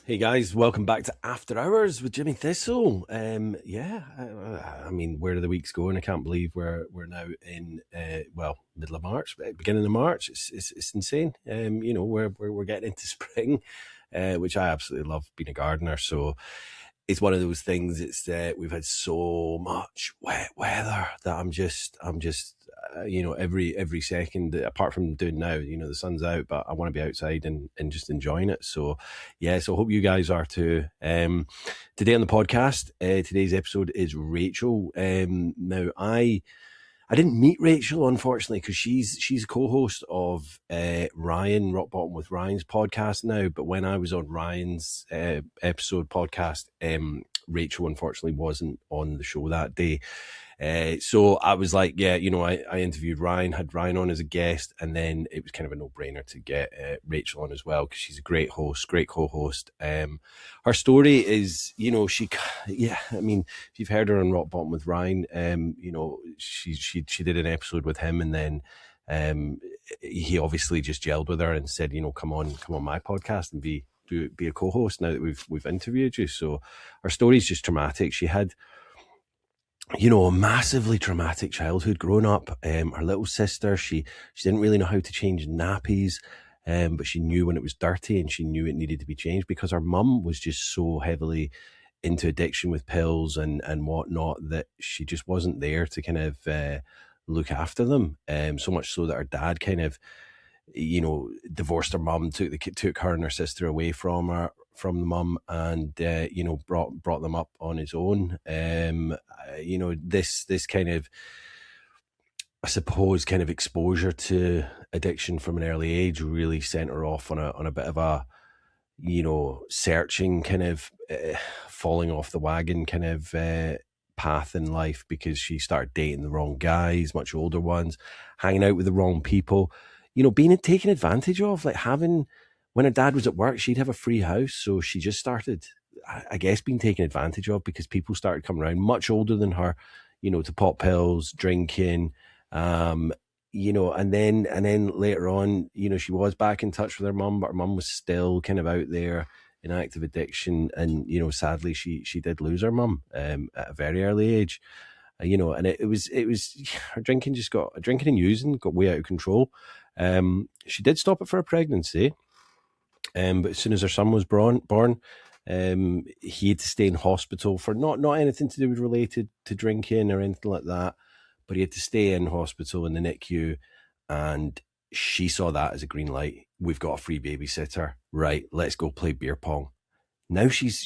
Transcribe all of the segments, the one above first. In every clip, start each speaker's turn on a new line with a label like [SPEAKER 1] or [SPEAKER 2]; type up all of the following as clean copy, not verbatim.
[SPEAKER 1] Hey guys, welcome back to After Hours with Jimmy Thistle. I mean, where are the weeks going? I can't believe we're now in middle of March, beginning of March. It's insane. We're getting into spring, which I absolutely love being a gardener. So it's one of those things. It's we've had so much wet weather that I'm just every second, apart from doing now, the sun's out, but I want to be outside and just enjoying it. So I hope you guys are too. Today on the podcast, today's episode is Rachel. Now I didn't meet Rachel, unfortunately, because she's a co-host of Ryan, Rock Bottom with Ryan's podcast now. But when I was on Ryan's episode podcast, Rachel unfortunately wasn't on the show that day. So I was like, I interviewed Ryan, had Ryan on as a guest, and then it was kind of a no-brainer to get Rachel on as well, because she's a great host, great co-host. Her story is, I mean, if you've heard her on Rock Bottom with Ryan, she did an episode with him, and then he obviously just gelled with her and said, come on my podcast and be a co-host now that we've interviewed you. So her story is just traumatic. She had a massively traumatic childhood growing up. Her little sister, she didn't really know how to change nappies, but she knew when it was dirty and she knew it needed to be changed, because her mum was just so heavily into addiction with pills and whatnot that she just wasn't there to kind of look after them. So much so that her dad kind of, divorced her mum, took her and her sister away from the mum, and brought them up on his own. This kind of, I suppose, kind of exposure to addiction from an early age really sent her off on a bit of a searching kind of falling off the wagon kind of path in life, because she started dating the wrong guys, much older ones, hanging out with the wrong people, being taken advantage of. Like, when her dad was at work, she'd have a free house, so she just started, I guess, being taken advantage of, because people started coming around much older than her, to pop pills, drinking, and then later on, she was back in touch with her mum, but her mum was still kind of out there in active addiction, and sadly she did lose her mum at a very early age. And it was her drinking and using got way out of control. She did stop it for a pregnancy, but as soon as her son was born, he had to stay in hospital for not anything to do with related to drinking or anything like that, but he had to stay in hospital in the NICU, and she saw that as a green light. We've got a free babysitter, right? Let's go play beer pong. Now she's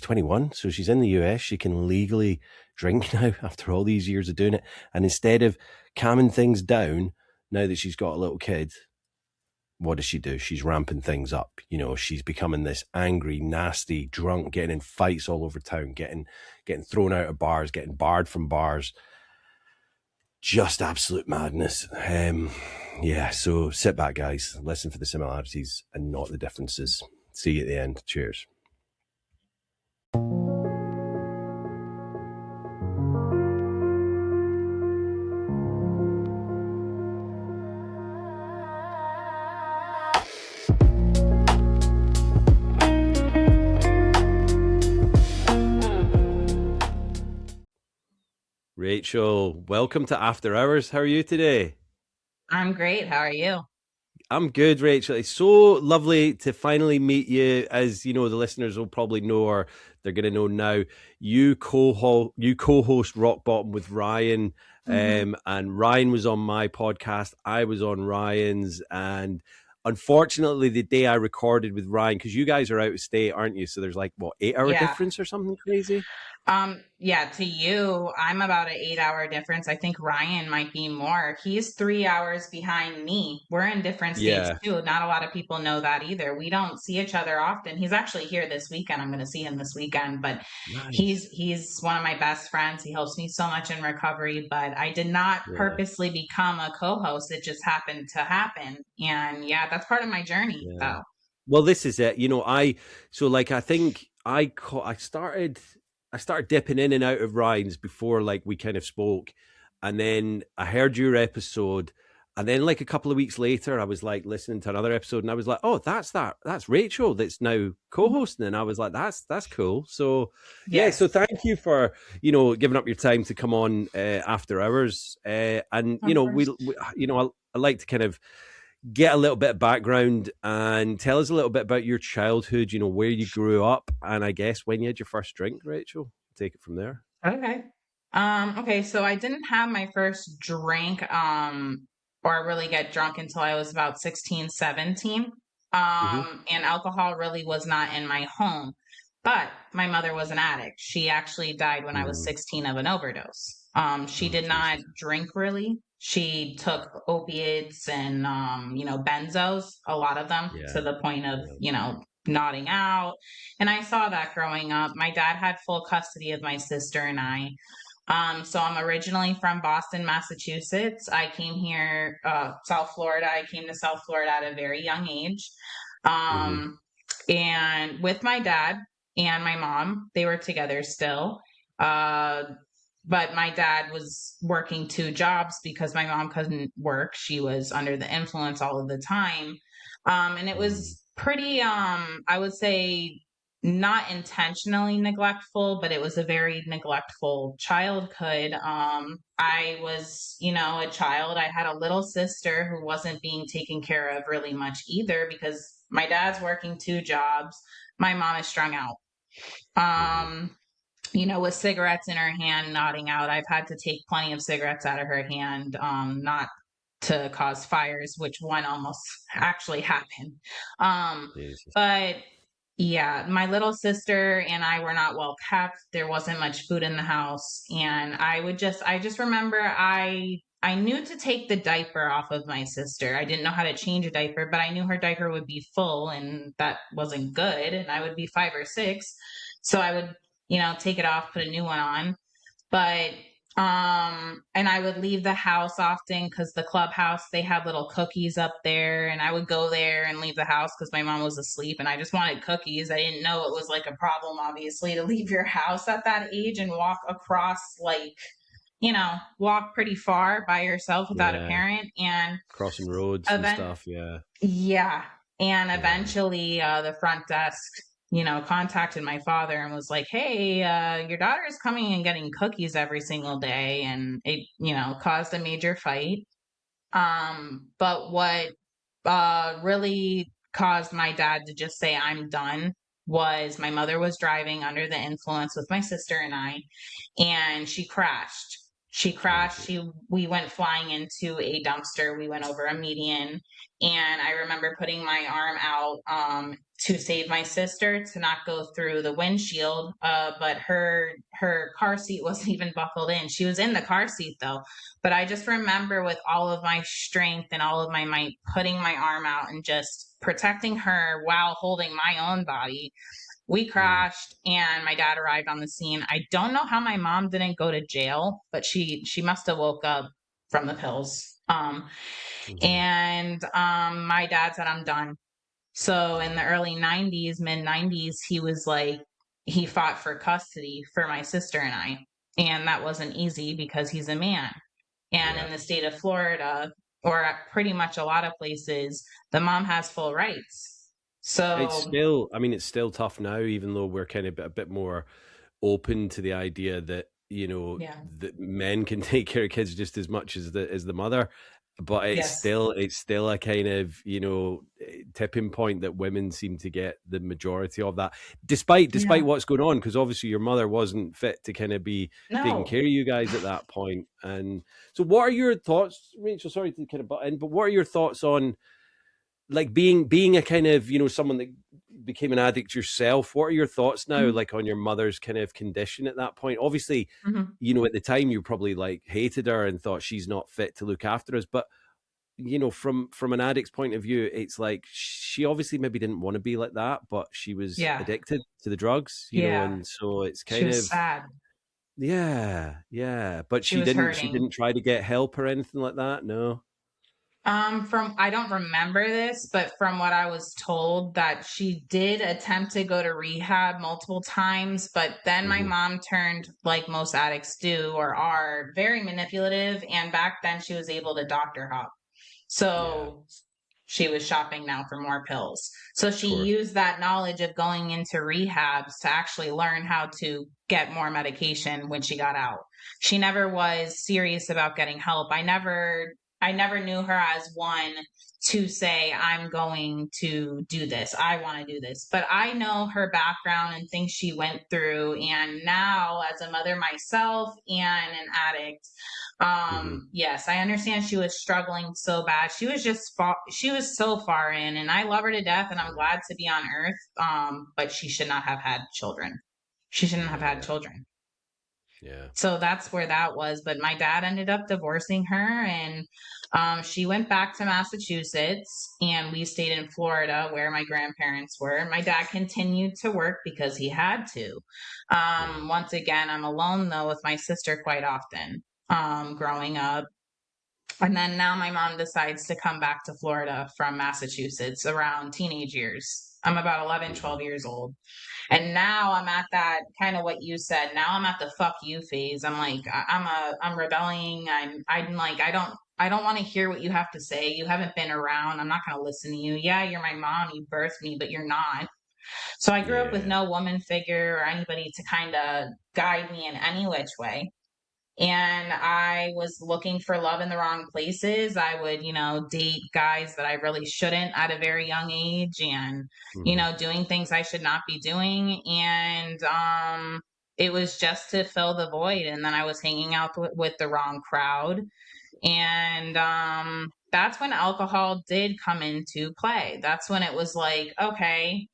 [SPEAKER 1] 21, so she's in the US. She can legally drink now after all these years of doing it. And instead of calming things down, now that she's got a little kid, what does she do? She's ramping things up. She's becoming this angry, nasty, drunk, getting in fights all over town, getting thrown out of bars, getting barred from bars. Just absolute madness. So sit back, guys. Listen for the similarities and not the differences. See you at the end. Cheers. Rachel, welcome to After Hours. How are you today?
[SPEAKER 2] I'm great. How are you?
[SPEAKER 1] I'm good, Rachel. It's so lovely to finally meet you. As the listeners will probably know, or they're going to know now, you co-host Rock Bottom with Ryan, and Ryan was on my podcast. I was on Ryan's, and unfortunately, the day I recorded with Ryan, because you guys are out of state, aren't you? So there's 8-hour difference or something crazy.
[SPEAKER 2] To you, I'm about an 8-hour difference. I think Ryan might be more. He's 3 hours behind me. We're in different states too. Not a lot of people know that either. We don't see each other often. He's actually here this weekend. I'm going to see him this weekend, but nice. He's one of my best friends. He helps me so much in recovery, but I did not purposely become a co-host. It just happened to happen. And that's part of my journey though.
[SPEAKER 1] Well, this is it. I think I started dipping in and out of Ryan's before we kind of spoke, and then I heard your episode, And then like a couple of weeks later, I was like listening to another episode and I was like, oh, that's Rachel that's now co-hosting. And I was like, that's cool. So yeah, so
[SPEAKER 2] Yes.
[SPEAKER 1] thank you for, giving up your time to come on after hours. And,
[SPEAKER 2] Of
[SPEAKER 1] we
[SPEAKER 2] course.
[SPEAKER 1] I like to kind of get a little bit of background and tell us a little bit about your childhood, where you grew up, and I guess when you had your first drink, Rachel. Take it from there.
[SPEAKER 2] Okay. Okay, so I didn't have my first drink, or really get drunk until I was about 16, 17.
[SPEAKER 1] Mm-hmm.
[SPEAKER 2] And alcohol really was not in my home. But my mother was an addict. She actually died when I was
[SPEAKER 1] Mm.
[SPEAKER 2] 16 of an overdose. She
[SPEAKER 1] Oh,
[SPEAKER 2] did not
[SPEAKER 1] Jesus.
[SPEAKER 2] drink really. She took opioids and, benzos, a lot of them,
[SPEAKER 1] Yeah.
[SPEAKER 2] to the point of,
[SPEAKER 1] Yeah.
[SPEAKER 2] nodding out. And I saw that growing up. My dad had full custody of my sister and I. So I'm originally from Boston, Massachusetts. I came here, South Florida. I came to South Florida at a very young age.
[SPEAKER 1] Mm-hmm.
[SPEAKER 2] Um, and with my dad and my mom, they were together still. Uh, but my dad was working two jobs because my mom couldn't work. She was under the influence all of the time. And it
[SPEAKER 1] Mm.
[SPEAKER 2] was pretty, I would say, not intentionally neglectful, but it was a very neglectful childhood. I was, a child. I had a little sister who wasn't being taken care of really much either because my dad's working two jobs. My mom is strung out.
[SPEAKER 1] Mm-hmm.
[SPEAKER 2] Um, with cigarettes in her hand, nodding out. I've had to take plenty of cigarettes out of her hand, not to cause fires, which one almost actually happened. Um,
[SPEAKER 1] Jesus.
[SPEAKER 2] but yeah, my little sister and I were not well kept. There wasn't much food in the house, and I just remember I knew to take the diaper off of my sister. I didn't know how to change a diaper, but I knew her diaper would be full, and that wasn't good. And I would be 5 or 6, so I would, take it off, put a new one on. But and I would leave the house often because the clubhouse, they had little cookies up there, and I would go there and leave the house because my mom was asleep and I just wanted cookies. I didn't know it was like a problem, obviously, to leave your house at that age and walk across, like, walk pretty far by yourself without a
[SPEAKER 1] Yeah.
[SPEAKER 2] parent. And
[SPEAKER 1] Crossing roads and
[SPEAKER 2] event
[SPEAKER 1] stuff. Yeah.
[SPEAKER 2] yeah. And
[SPEAKER 1] Yeah.
[SPEAKER 2] eventually, the front desk, contacted my father and was like, hey, your daughter is coming and getting cookies every single day. And it, caused a major fight. But what really caused my dad to just say, I'm done, was my mother was driving under the influence with my sister and I, and she crashed. She crashed.
[SPEAKER 1] Jesus.
[SPEAKER 2] We went flying into a dumpster. We went over a median, and I remember putting my arm out, to save my sister to not go through the windshield. But her car seat wasn't even buckled in. She was in the car seat though. But I just remember with all of my strength and all of my might, putting my arm out and just protecting her while holding my own body. We
[SPEAKER 1] Mm.
[SPEAKER 2] crashed and my dad arrived on the scene. I don't know how my mom didn't go to jail, but she must have woke up from the pills.
[SPEAKER 1] Mm-hmm.
[SPEAKER 2] And my dad said, I'm done. So in the early 90s, mid 90s, he was like, he fought for custody for my sister and I. And that wasn't easy because he's a man. And
[SPEAKER 1] Yeah.
[SPEAKER 2] in the state of Florida, or at pretty much a lot of places, the mom has full rights. So,
[SPEAKER 1] It's still tough now, even though we're kind of a bit more open to the idea that,
[SPEAKER 2] yeah.
[SPEAKER 1] that men can take care of kids just as much as the mother. But
[SPEAKER 2] Yes.
[SPEAKER 1] it's still a kind of, tipping point that women seem to get the majority of that, despite
[SPEAKER 2] Yeah.
[SPEAKER 1] what's going on, because obviously your mother wasn't fit to kind of be taking
[SPEAKER 2] No.
[SPEAKER 1] care of you guys at that point. And so what are your thoughts, Rachel? Sorry to kind of butt in, but what are your thoughts on like being a kind of, someone that became an addict yourself? What are your thoughts now,
[SPEAKER 2] Mhm.
[SPEAKER 1] like on your mother's kind of condition at that point? Obviously,
[SPEAKER 2] Mhm.
[SPEAKER 1] at the time you probably like hated her and thought she's not fit to look after us, but from an addict's point of view, it's like she obviously maybe didn't want to be like that, but she was
[SPEAKER 2] Yeah.
[SPEAKER 1] addicted to the drugs,
[SPEAKER 2] Yeah.
[SPEAKER 1] and so it's
[SPEAKER 2] She
[SPEAKER 1] kind
[SPEAKER 2] was
[SPEAKER 1] of,
[SPEAKER 2] sad.
[SPEAKER 1] yeah, but
[SPEAKER 2] She
[SPEAKER 1] she
[SPEAKER 2] was
[SPEAKER 1] didn't
[SPEAKER 2] hurting.
[SPEAKER 1] try to get help or anything like that. No.
[SPEAKER 2] From I don't remember this, but from what I was told, that she did attempt to go to rehab multiple times, but then my
[SPEAKER 1] Hmm.
[SPEAKER 2] mom turned, like most addicts do or are, very manipulative, and back then she was able to doctor hop.
[SPEAKER 1] Yeah.
[SPEAKER 2] So she was shopping now for more pills. So
[SPEAKER 1] Of
[SPEAKER 2] she
[SPEAKER 1] course.
[SPEAKER 2] used that knowledge of going into rehabs to actually learn how to get more medication when she got out. She never was serious about getting help. I never knew her as one to say, I'm going to do this. I want to do this. But I know her background and things she went through. And now, as a mother myself and an addict,
[SPEAKER 1] Hmm.
[SPEAKER 2] yes, I understand she was struggling so bad. She was so far in, and I love her to death, and I'm glad to be on earth. But she should not have had children. She shouldn't have had
[SPEAKER 1] Yeah.
[SPEAKER 2] children.
[SPEAKER 1] Yeah.
[SPEAKER 2] So that's where that was. But my dad ended up divorcing her, and she went back to Massachusetts, and we stayed in Florida where my grandparents were. My dad continued to work because he had to.
[SPEAKER 1] Yeah.
[SPEAKER 2] Once again, I'm alone though with my sister quite often growing up. And then now my mom decides to come back to Florida from Massachusetts around teenage years. I'm about 11,
[SPEAKER 1] Hmm.
[SPEAKER 2] 12 years old. And now I'm at that kind of what you said. Now I'm at the fuck you phase. I'm like, I'm rebelling. I'm like, I don't want to hear what you have to say. You haven't been around. I'm not going to listen to you. Yeah, you're my mom. You birthed me, but you're not. So I grew up with
[SPEAKER 1] Yeah.
[SPEAKER 2] no woman figure or anybody to kind of guide me in any which way, and I was looking for love in the wrong places. I would, date guys that I really shouldn't at a very young age, and,
[SPEAKER 1] Hmm.
[SPEAKER 2] doing things I should not be doing. And it was just to fill the void. And then I was hanging out with the wrong crowd. And that's when alcohol did come into play. That's when it was like, okay,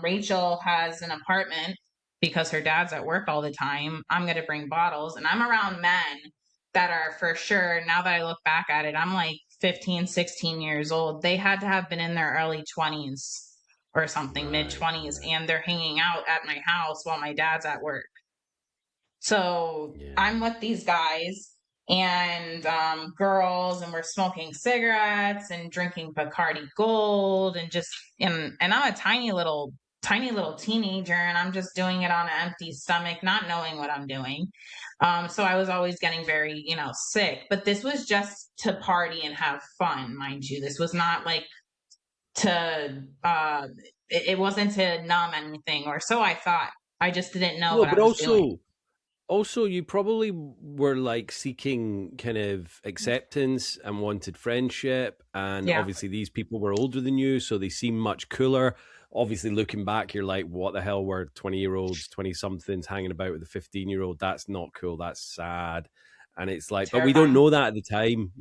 [SPEAKER 2] Rachel has an apartment because her dad's at work all the time. I'm going to bring bottles. And I'm around men that are for sure, now that I look back at it, I'm like 15, 16 years old. They had to have been in their early 20s or something, mid
[SPEAKER 1] Right.
[SPEAKER 2] 20s,
[SPEAKER 1] Right.
[SPEAKER 2] and they're hanging out at my house while my dad's at work. So
[SPEAKER 1] Yeah.
[SPEAKER 2] I'm with these guys and girls, and we're smoking cigarettes and drinking Bacardi Gold, and just and I'm a tiny little teenager, and I'm just doing it on an empty stomach, not knowing what I'm doing. So I was always getting very, sick. But this was just to party and have fun, mind you. This was not like to it wasn't to numb anything, or so I thought. I just didn't know
[SPEAKER 1] No,
[SPEAKER 2] what I
[SPEAKER 1] but
[SPEAKER 2] was doing.
[SPEAKER 1] also you probably were like seeking kind of acceptance and wanted friendship, and
[SPEAKER 2] Yeah.
[SPEAKER 1] obviously these people were older than you, so they seem much cooler. Obviously looking back, you're like, what the hell were 20-year-olds, 20 somethings hanging about with a 15-year-old? That's not cool, that's sad. And it's like, but we don't
[SPEAKER 2] Terrifying.
[SPEAKER 1] know that at the time,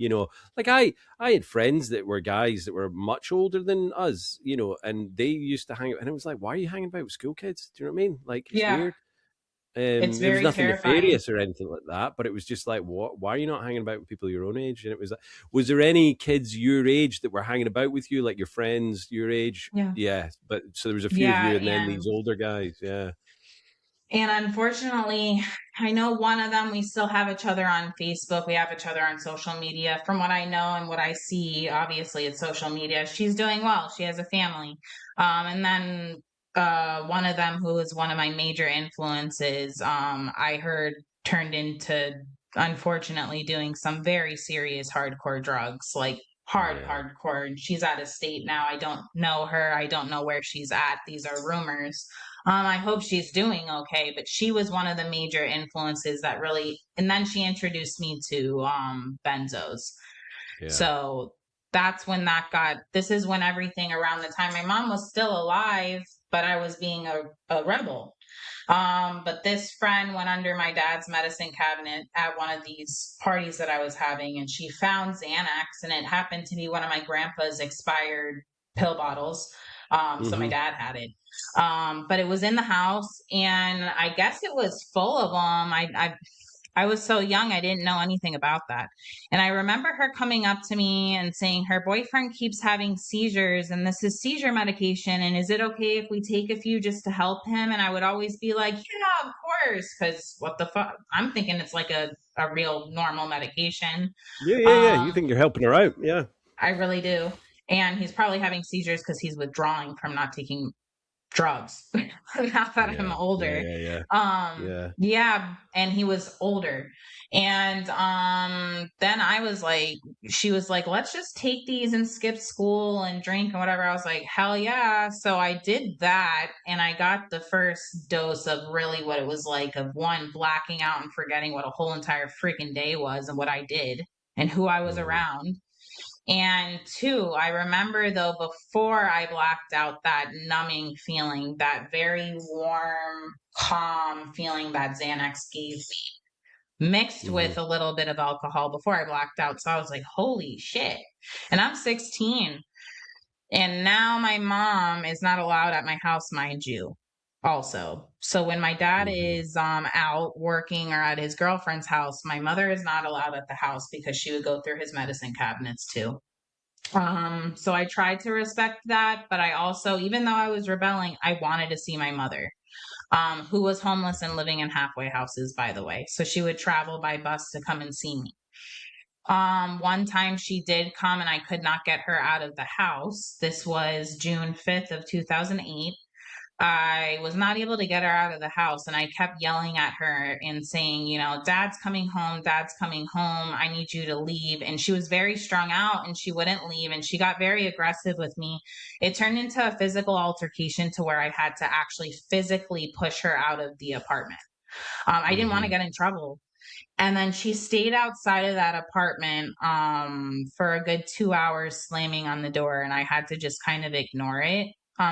[SPEAKER 1] like I had friends that were guys that were much older than us, and they used to hang out, and it was like, why are you hanging about with school kids? Do you know what I mean? Like, it's
[SPEAKER 2] Yeah,
[SPEAKER 1] weird.
[SPEAKER 2] it's
[SPEAKER 1] It was
[SPEAKER 2] very
[SPEAKER 1] nothing
[SPEAKER 2] terrifying.
[SPEAKER 1] nefarious or anything like that, but it was just like, what? Why are you not hanging about with people your own age? And it was like, was there any kids your age that were hanging about with you, like your friends your age?
[SPEAKER 2] Yeah.
[SPEAKER 1] Yeah, but so there was a few of
[SPEAKER 2] Yeah,
[SPEAKER 1] you, and then
[SPEAKER 2] and
[SPEAKER 1] these older guys. Yeah,
[SPEAKER 2] unfortunately, I know one of them, we still have each other on Facebook. We have each other on social media. From what I know and what I see, obviously it's social media. She's doing well. She has a family. And then one of them, who is one of my major influences, I heard turned into, unfortunately, doing some very serious hardcore drugs, like
[SPEAKER 1] yeah,
[SPEAKER 2] hardcore. And she's out of state now. I don't know her. I don't know where she's at. These are rumors. I hope she's doing okay, but she was one of the major influences that really, and then she introduced me to benzos.
[SPEAKER 1] yeah,
[SPEAKER 2] So that's when this is when everything, around the time my mom was still alive, but I was being a rebel. But this friend went under my dad's medicine cabinet at one of these parties that I was having, and she found Xanax, and it happened to be one of my grandpa's expired pill bottles. So my
[SPEAKER 1] mm-hmm.
[SPEAKER 2] dad had it. But it was in the house, and I guess it was full of them. I was so young, I didn't know anything about that. And I remember her coming up to me and saying her boyfriend keeps having seizures, and this is seizure medication. And is it okay if we take a few just to help him? And I would always be like, yeah, of course. Because what the fuck? I'm thinking it's like a real normal medication.
[SPEAKER 1] Yeah, yeah, yeah. You
[SPEAKER 2] Um,
[SPEAKER 1] think you're helping her out? Yeah,
[SPEAKER 2] I really do. And he's probably having seizures because he's withdrawing from not taking drugs now that I'm
[SPEAKER 1] Yeah.
[SPEAKER 2] older.
[SPEAKER 1] Yeah. Yeah. Yeah.
[SPEAKER 2] Yeah, and he was older. And then I was like, she was like, let's just take these and skip school and drink and whatever. I was like, hell yeah. So I did that, and I got the first dose of really what it was like, of one, blacking out and forgetting what a whole entire freaking day was and what I did and who I was
[SPEAKER 1] Mm-hmm.
[SPEAKER 2] around. And two, I remember though, before I blacked out, that numbing feeling, that very warm, calm feeling that Xanax gave me, mixed
[SPEAKER 1] Mm-hmm.
[SPEAKER 2] with a little bit of alcohol before I blacked out. So I was like, holy shit. And I'm 16. And now my mom is not allowed at my house, mind you, also. So when my dad
[SPEAKER 1] Mm-hmm.
[SPEAKER 2] is out working or at his girlfriend's house, my mother is not allowed at the house because she would go through his medicine cabinets too. So I tried to respect that, but I also, even though I was rebelling, I wanted to see my mother, who was homeless and living in halfway houses, by the way. So she would travel by bus to come and see me. One time she did come and I could not get her out of the house. This was June 5th of 2008. I was not able to get her out of the house, and I kept yelling at her and saying, you know, dad's coming home, dad's coming home. I need you to leave. And she was very strung out and she wouldn't leave, and she got very aggressive with me. It turned into a physical altercation to where I had to actually physically push her out of the apartment. I didn't want to
[SPEAKER 1] Mm-hmm.
[SPEAKER 2] get in trouble. And then she stayed outside of that apartment for a good 2 hours, slamming on the door, and I had to just kind of ignore it.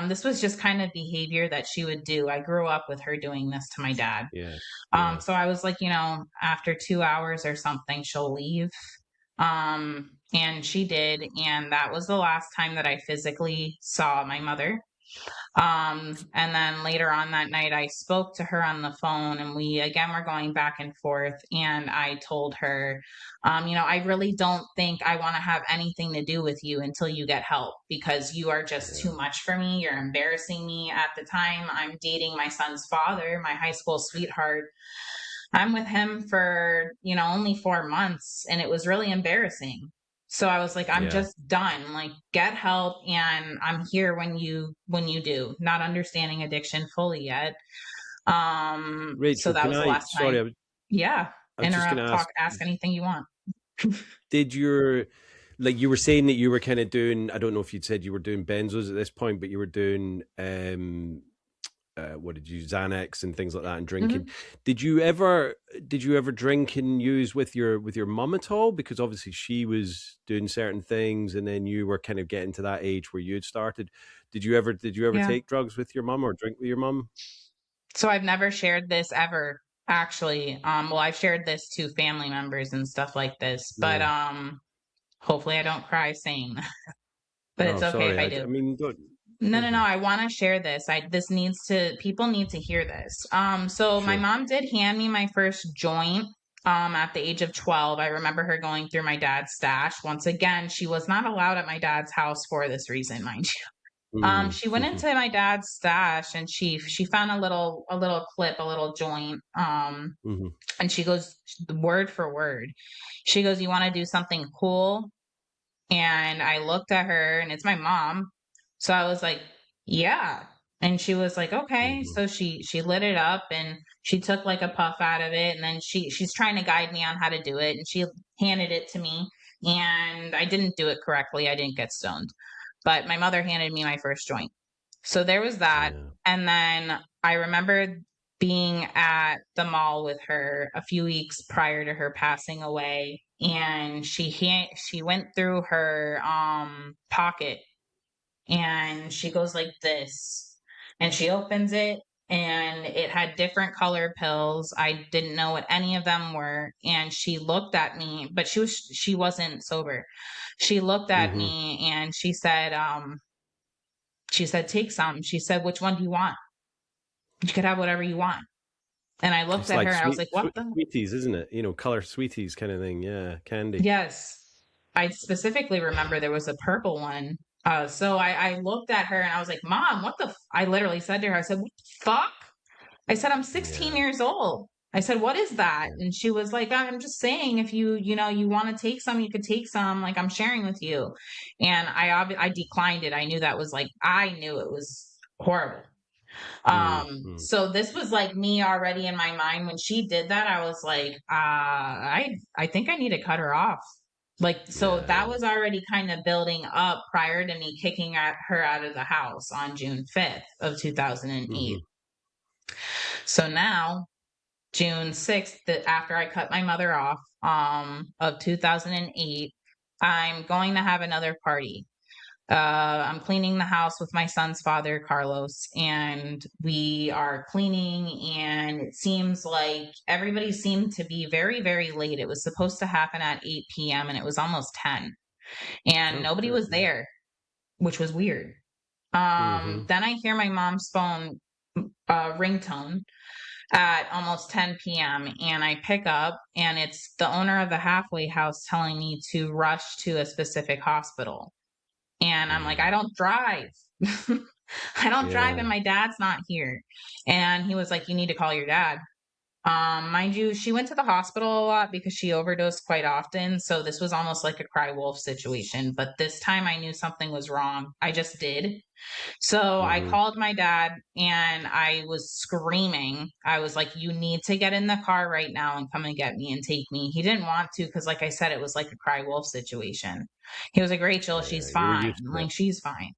[SPEAKER 2] This was just kind of behavior that she would do. I grew up with her doing this to my dad.
[SPEAKER 1] Yeah. Yeah.
[SPEAKER 2] So I was like, you know, after 2 hours or something, she'll leave. And she did. And that was the last time that I physically saw my mother. And then later on that night, I spoke to her on the phone, and we again were going back and forth. And I told her, you know, I really don't think I want to have anything to do with you until you get help, because you are just
[SPEAKER 1] Yeah.
[SPEAKER 2] too much for me. You're embarrassing me. At the time, I'm dating my son's father, my high school sweetheart. I'm with him for, you know, only 4 months, and it was really embarrassing. So I was like, I'm
[SPEAKER 1] Yeah.
[SPEAKER 2] just done. Like, get help, and I'm here when you do, not understanding addiction fully yet. So
[SPEAKER 1] Rachel,
[SPEAKER 2] that
[SPEAKER 1] can
[SPEAKER 2] was the
[SPEAKER 1] I?
[SPEAKER 2] last
[SPEAKER 1] Sorry,
[SPEAKER 2] time. Yeah.
[SPEAKER 1] I was just going
[SPEAKER 2] Interrupt,
[SPEAKER 1] to
[SPEAKER 2] talk,
[SPEAKER 1] ask.
[SPEAKER 2] ask anything you want.
[SPEAKER 1] Did your like you were saying that you were kind of doing? I don't know if you'd said you were doing benzos at this point, but you were doing what did you Xanax and things like that and drinking.
[SPEAKER 2] Mhm.
[SPEAKER 1] Did you ever drink and use with your mum at all? Because obviously she was doing certain things, and then you were kind of getting to that age where you had started. Did you ever
[SPEAKER 2] Yeah.
[SPEAKER 1] take drugs with your mum or drink with your mum?
[SPEAKER 2] So I've never shared this ever, actually. Well, I've shared this to family members and stuff like this, but
[SPEAKER 1] Yeah.
[SPEAKER 2] hopefully I don't cry saying that. But
[SPEAKER 1] Oh,
[SPEAKER 2] it's okay if
[SPEAKER 1] sorry.
[SPEAKER 2] I
[SPEAKER 1] I
[SPEAKER 2] do.
[SPEAKER 1] mean, don't.
[SPEAKER 2] No, no, no.
[SPEAKER 1] Okay.
[SPEAKER 2] I want to share this. This needs to, people need to hear this. So my
[SPEAKER 1] Sure.
[SPEAKER 2] mom did hand me my first joint at the age of 12. I remember her going through my dad's stash. Once again, she was not allowed at my dad's house for this reason, mind you.
[SPEAKER 1] Mm.
[SPEAKER 2] She went into my dad's stash, and she found a little clip, a little joint.
[SPEAKER 1] Hmm.
[SPEAKER 2] And she goes, word for word. She goes, "You want to do something cool?" And I looked at her, and it's my mom. So I was like, "Yeah." And she was like, "Okay."
[SPEAKER 1] Hmm.
[SPEAKER 2] So she lit it up, and she took like a puff out of it, and then she's trying to guide me on how to do it, and she handed it to me. And I didn't do it correctly. I didn't get stoned. But my mother handed me my first joint. So there was that.
[SPEAKER 1] Yeah.
[SPEAKER 2] And then I remember being at the mall with her a few weeks prior to her passing away, and she went through her pocket, and she goes like this, and she opens it, and it had different color pills. I didn't know what any of them were, and she looked at me, but she wasn't sober. She looked at
[SPEAKER 1] Hmm.
[SPEAKER 2] me and she said, "Take some." She said, "Which one do you want? You could have whatever you want." And I looked
[SPEAKER 1] It's
[SPEAKER 2] at her
[SPEAKER 1] like
[SPEAKER 2] and I was like, "What the?"
[SPEAKER 1] sweeties, isn't it? Color sweeties kind of thing. Yeah, candy.
[SPEAKER 2] Yes. I specifically remember there was a purple one. So I looked at her and I was like, "Mom, what the?" I literally said to her, I said, "What the fuck?" I said, "I'm 16
[SPEAKER 1] Yeah.
[SPEAKER 2] years old." I said, "What is that?"
[SPEAKER 1] Yeah.
[SPEAKER 2] And she was like, "I'm just saying, if you want to take some, you could take some. Like, I'm sharing with you." And I declined it. I knew it was horrible. So this was like me already in my mind when she did that. I was like, I think I need to cut her off. Like, so that was already kind of building up prior to me kicking her out of the house on June 5th of 2008. So now June 6th, after I cut my mother off, of 2008, I'm going to have another party. I'm cleaning the house with my son's father, Carlos, and we are cleaning. And it seems like everybody seemed to be very, very late. It was supposed to happen at 8 p.m. and it was almost 10, and nobody was there, which was weird. Then I hear my mom's phone ringtone at almost 10 p.m. and I pick up, and it's the owner of the halfway house telling me to rush to a specific hospital. And I'm like, I don't drive. I don't drive, and my dad's not here. And he was like, you need to call your dad. Mind you, she went to the hospital a lot because she overdosed quite often. So this was almost like a cry wolf situation. But this time I knew something was wrong. I just did. So I called my dad and I was screaming. I was like, you need to get in the car right now and come and get me and take me. He didn't want to because, like I said, it was like a cry wolf situation. He was like, Rachel, she's fine. I'm like, she's fine.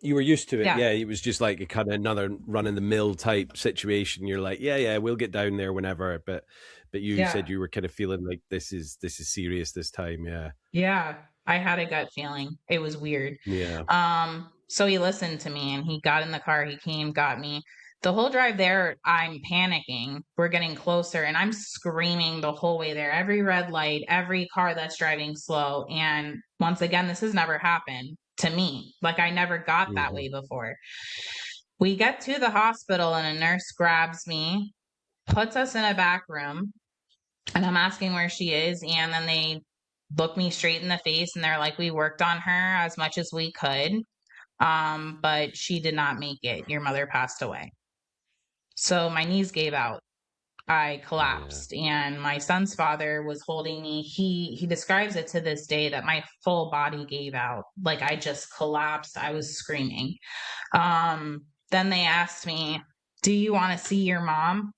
[SPEAKER 1] You were used to it. Yeah. It was just like a kind of another run of the mill type situation. You're like, yeah, we'll get down there whenever. But you said you were kind of feeling like this is serious this time.
[SPEAKER 2] Yeah. I had a gut feeling. It was weird. So he listened to me and he got in the car. He came, got me. The whole drive there, I'm panicking. We're getting closer and I'm screaming the whole way there. Every red light, every car that's driving slow. And once again, this has never happened to me. Like, I never got that way before. We get to the hospital and a nurse grabs me, puts us in a back room, and I'm asking where she is. And then they look me straight in the face and they're like, we worked on her as much as we could. But she did not make it. Your mother passed away. So my knees gave out. I collapsed, and my son's father was holding me. He describes it to this day that my full body gave out. Like, I just collapsed. I was screaming. Then they asked me, do you want to see your mom?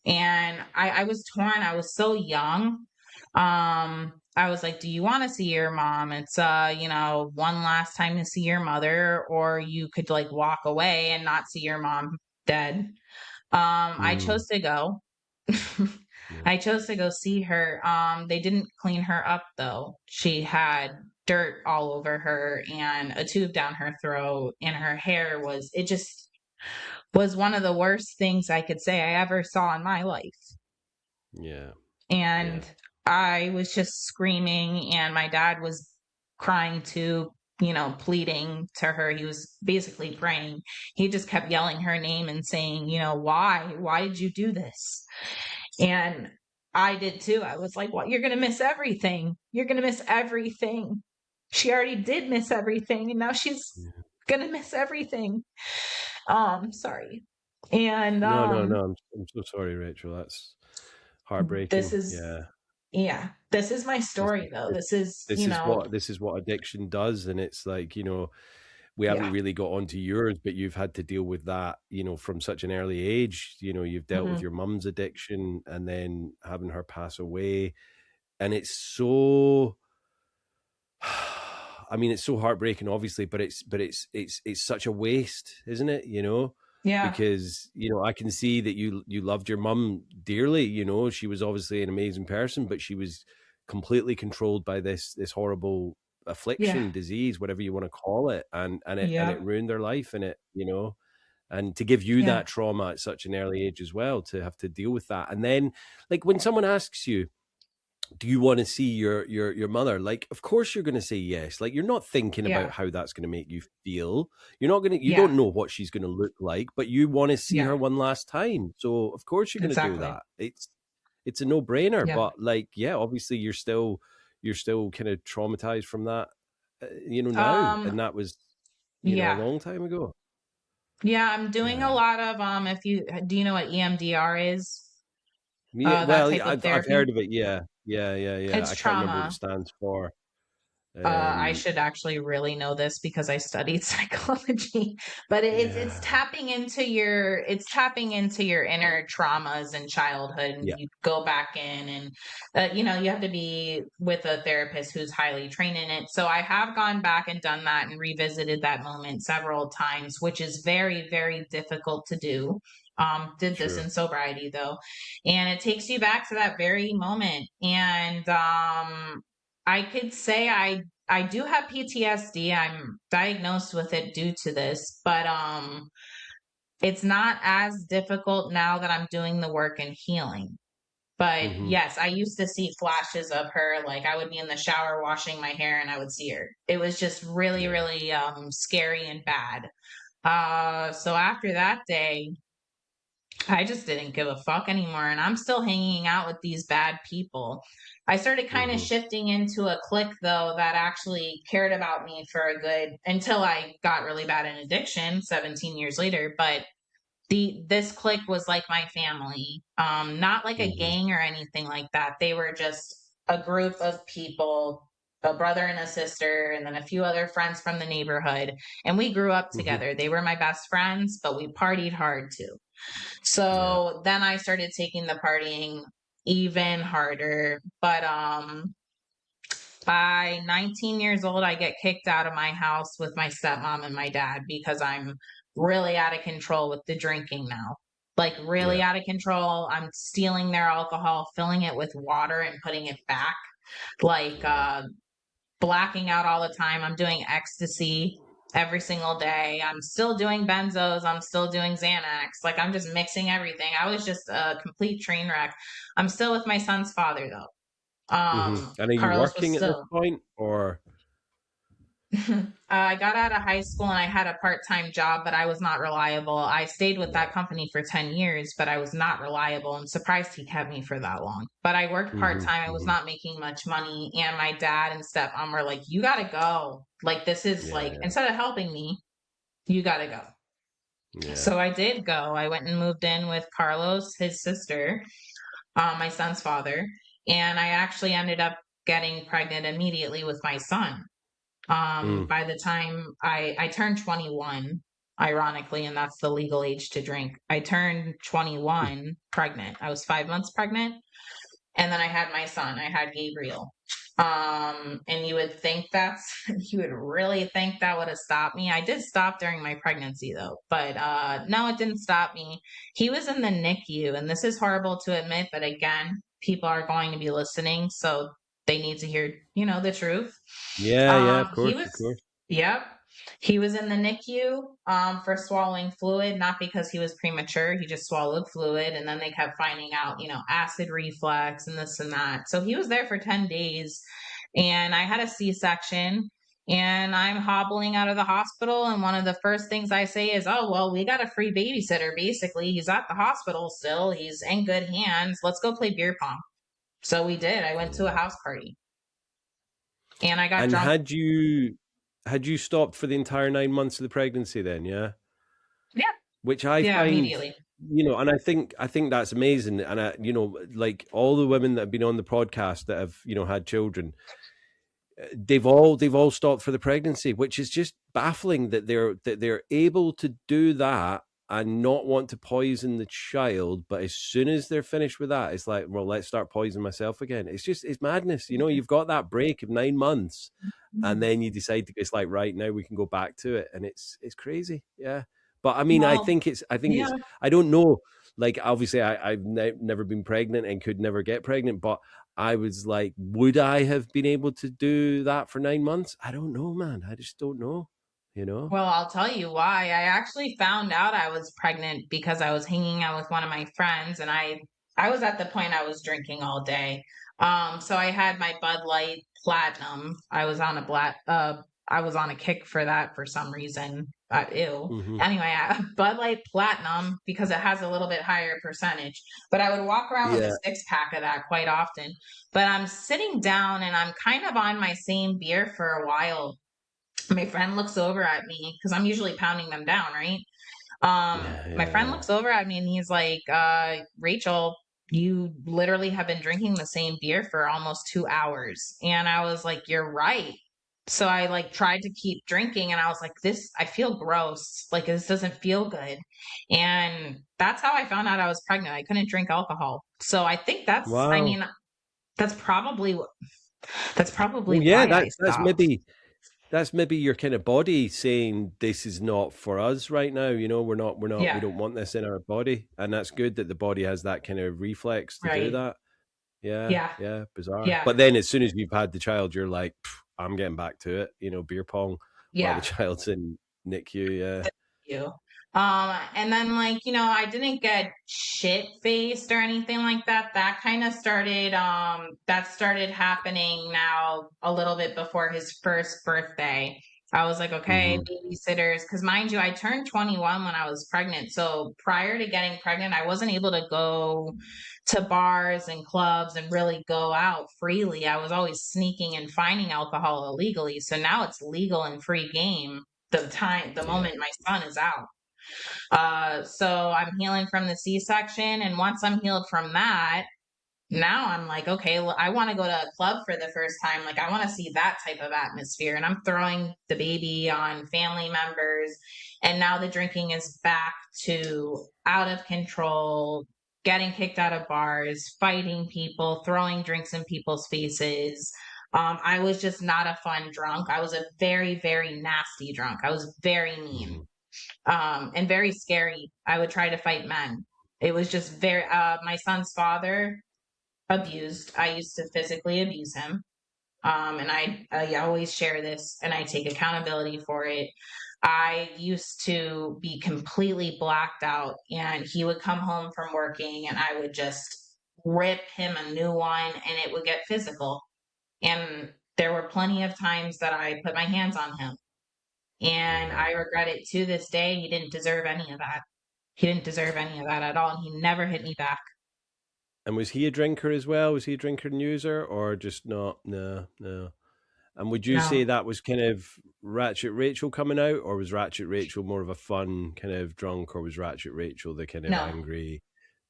[SPEAKER 2] And I was torn. I was so young. I was like, do you want to see your mom? It's one last time to see your mother, or you could like walk away and not see your mom dead. I chose to go. I chose to go see her. They didn't clean her up though. She had dirt all over her and a tube down her throat, and her hair was one of the worst things I could say I ever saw in my life. And I was just screaming, and my dad was crying too, pleading to her. He was basically praying. He just kept yelling her name and saying, why did you do this? And I did too. I was like, well, you're going to miss everything. You're going to miss everything. She already did miss everything, and now she's going to miss everything. Sorry. And
[SPEAKER 1] no, I'm so sorry, Rachel. That's heartbreaking.
[SPEAKER 2] This is my story though. This is
[SPEAKER 1] what addiction does. And it's like, we haven't really got onto yours, but you've had to deal with that, from such an early age. You've dealt with your mum's addiction and then having her pass away. And it's so, I mean, it's so heartbreaking, obviously, but it's such a waste, isn't it? Because, I can see that you loved your mum dearly. She was obviously an amazing person, but she was completely controlled by this horrible affliction, disease, whatever you want to call it. And it ruined their life, and it, and to give you that trauma at such an early age as well, to have to deal with that. And then, like, when someone asks you, do you want to see your mother? Like, of course you're going to say yes. Like, you're not thinking about how that's going to make you feel. You're not going to, you don't know what she's going to look like, but you want to see her one last time. So of course you're going to do that. It's a no brainer, but like, obviously you're still kind of traumatized from that, now. And that was, a long time ago.
[SPEAKER 2] Yeah. I'm doing a lot of, do you know what EMDR is?
[SPEAKER 1] I've heard of it. Yeah.
[SPEAKER 2] It's
[SPEAKER 1] I
[SPEAKER 2] trauma.
[SPEAKER 1] can't remember what it stands for.
[SPEAKER 2] I should actually really know this because I studied psychology, but it's tapping into your inner traumas in childhood, and
[SPEAKER 1] Yeah.
[SPEAKER 2] you go back in, and you have to be with a therapist who's highly trained in it. So I have gone back and done that and revisited that moment several times, which is very, very difficult to do. Did this
[SPEAKER 1] Sure.
[SPEAKER 2] in sobriety though, and it takes you back to that very moment. And I could say I do have PTSD. I'm diagnosed with it due to this, but it's not as difficult now that I'm doing the work and healing. But
[SPEAKER 1] Mm-hmm.
[SPEAKER 2] yes, I used to see flashes of her. Like I would be in the shower washing my hair and I would see her. It was just really,
[SPEAKER 1] Yeah.
[SPEAKER 2] really scary and bad. So after that day, I just didn't give a fuck anymore. And I'm still hanging out with these bad people. I started kind of
[SPEAKER 1] Mm-hmm.
[SPEAKER 2] shifting into a clique, though, that actually cared about me for a good until I got really bad in addiction 17 years later. But this clique was like my family, not like a
[SPEAKER 1] Mm-hmm.
[SPEAKER 2] gang or anything like that. They were just a group of people, a brother and a sister, and then a few other friends from the neighborhood. And we grew up
[SPEAKER 1] Mm-hmm.
[SPEAKER 2] together. They were my best friends, but we partied hard too.
[SPEAKER 1] Yeah.
[SPEAKER 2] So then I started taking the partying even harder. But by 19 years old, I get kicked out of my house with my stepmom and my dad because I'm really out of control with the drinking now. Like really
[SPEAKER 1] Yeah.
[SPEAKER 2] out of control. I'm stealing their alcohol, filling it with water and putting it back. Like
[SPEAKER 1] Yeah.
[SPEAKER 2] blacking out all the time. I'm doing ecstasy every single day. I'm still doing benzos. I'm still doing Xanax. Like I'm just mixing everything. I was just a complete train wreck. I'm still with my son's father though.
[SPEAKER 1] Mm-hmm. And are you
[SPEAKER 2] Carlos was
[SPEAKER 1] working at this
[SPEAKER 2] still.
[SPEAKER 1] point, or?
[SPEAKER 2] I got out of high school and I had a part-time job, but I was not reliable. I stayed with
[SPEAKER 1] Yeah.
[SPEAKER 2] that company for 10 years, but I was not reliable. I'm surprised he kept me for that long. But I worked
[SPEAKER 1] Mm-hmm.
[SPEAKER 2] part-time. I was
[SPEAKER 1] Mm-hmm.
[SPEAKER 2] not making much money. And my dad and stepmom were like, you gotta go. Like, this is
[SPEAKER 1] Yeah.
[SPEAKER 2] like,
[SPEAKER 1] Yeah.
[SPEAKER 2] instead of helping me, you gotta go.
[SPEAKER 1] Yeah.
[SPEAKER 2] So I did go. I went and moved in with Carlos, his sister, my son's father. And I actually ended up getting pregnant immediately with my son.
[SPEAKER 1] Mm.
[SPEAKER 2] By the time I turned 21, ironically, and that's the legal age to drink, I turned 21 pregnant. I was 5 months pregnant. And then I had my son, I had Gabriel. And you would think that's, you would really think that would have stopped me. I did stop during my pregnancy though, but no, it didn't stop me. He was in the NICU, and this is horrible to admit, but again, people are going to be listening. So they need to hear, the truth.
[SPEAKER 1] Yeah. Yeah. Of
[SPEAKER 2] He
[SPEAKER 1] course.
[SPEAKER 2] was,
[SPEAKER 1] Of course.
[SPEAKER 2] yep. He was in the NICU for swallowing fluid, not because he was premature. He just swallowed fluid. And then they kept finding out, acid reflux and this and that. So he was there for 10 days. And I had a C section. And I'm hobbling out of the hospital. And one of the first things I say is, oh, well, we got a free babysitter, basically. He's at the hospital still. He's in good hands. Let's go play beer pong. So we did. I went to a
[SPEAKER 1] Yeah.
[SPEAKER 2] house party and I got
[SPEAKER 1] And
[SPEAKER 2] drunk.
[SPEAKER 1] had you stopped for the entire 9 months of the pregnancy then? Yeah.
[SPEAKER 2] Yeah.
[SPEAKER 1] Which I
[SPEAKER 2] Yeah,
[SPEAKER 1] find,
[SPEAKER 2] immediately.
[SPEAKER 1] and I think that's amazing. And like all the women that have been on the podcast that have, had children, they've all stopped for the pregnancy, which is just baffling that they're able to do that and not want to poison the child, but as soon as they're finished with that, it's like, well, let's start poisoning myself again. It's madness. You've got that break of 9 months, and then you decide to, it's like, right, now we can go back to it, and it's crazy. Yeah. But I mean, I
[SPEAKER 2] Well,
[SPEAKER 1] think it's
[SPEAKER 2] yeah.
[SPEAKER 1] I don't know, like, obviously I've never been pregnant and could never get pregnant, but I was like, would I have been able to do that for 9 months? I don't know, man. I just don't know.
[SPEAKER 2] Well, I'll tell you why. I actually found out I was pregnant because I was hanging out with one of my friends, and I was at the point I was drinking all day. So I had my Bud Light Platinum. I was on a kick for that for some reason. Ew.
[SPEAKER 1] Mm-hmm.
[SPEAKER 2] Anyway, Bud Light Platinum because it has a little bit higher percentage. But I would walk around with a
[SPEAKER 1] Yeah.
[SPEAKER 2] 6-pack of that quite often. But I'm sitting down and I'm kind of on my same beer for a while. My friend looks over at me because I'm usually pounding them down, right?
[SPEAKER 1] Yeah.
[SPEAKER 2] My friend
[SPEAKER 1] Yeah.
[SPEAKER 2] looks over at me and he's like, Rachel, you literally have been drinking the same beer for almost 2 hours. And I was like, you're right. So I like tried to keep drinking and I was like, I feel gross. Like this doesn't feel good. And that's how I found out I was pregnant. I couldn't drink alcohol. So I think I
[SPEAKER 1] Wow.
[SPEAKER 2] mean, that's probably, that's
[SPEAKER 1] Well,
[SPEAKER 2] probably
[SPEAKER 1] yeah,
[SPEAKER 2] why I stopped.
[SPEAKER 1] that's maybe your kind of body saying this is not for us right now. We
[SPEAKER 2] Yeah.
[SPEAKER 1] don't want this in our body, and that's good that the body has that kind of reflex to do
[SPEAKER 2] Right.
[SPEAKER 1] that. Yeah,
[SPEAKER 2] Yeah.
[SPEAKER 1] yeah, bizarre.
[SPEAKER 2] Yeah.
[SPEAKER 1] But then as soon as you've had the child, you're like, I'm getting back to it. Beer pong while the
[SPEAKER 2] Yeah.
[SPEAKER 1] child's in NICU. Yeah.
[SPEAKER 2] You. And then like, I didn't get shit faced or anything like that. That started happening now a little bit before his first birthday. I was like, okay,
[SPEAKER 1] Hmm.
[SPEAKER 2] babysitters, because mind you, I turned 21 when I was pregnant. So prior to getting pregnant, I wasn't able to go to bars and clubs and really go out freely. I was always sneaking and finding alcohol illegally. So now it's legal and free game the
[SPEAKER 1] Yeah.
[SPEAKER 2] moment my son is out. So I'm healing from the C-section, and once I'm healed from that, now I'm like, okay, well, I want to go to a club for the first time. Like, I want to see that type of atmosphere. And I'm throwing the baby on family members. And now the drinking is back to out of control, getting kicked out of bars, fighting people, throwing drinks in people's faces. I was just not a fun drunk. I was a very, very nasty drunk. I was very mean,
[SPEAKER 1] Hmm.
[SPEAKER 2] and very scary. I would try to fight men. It was just my son's father abused. I used to physically abuse him. And I always share this and I take accountability for it. I used to be completely blacked out, and he would come home from working, and I would just rip him a new one, and it would get physical. And there were plenty of times that I put my hands on him. And
[SPEAKER 1] Yeah.
[SPEAKER 2] I regret it to this day. He didn't deserve any of that. He didn't deserve any of that at all. And he never hit me back.
[SPEAKER 1] And was he a drinker as well? Was he a drinker and user, or just not? No, no. And would you say
[SPEAKER 2] No,
[SPEAKER 1] that was kind of Ratchet Rachel coming out, or was Ratchet Rachel more of a fun kind of drunk, or was Ratchet Rachel the kind of
[SPEAKER 2] no,
[SPEAKER 1] angry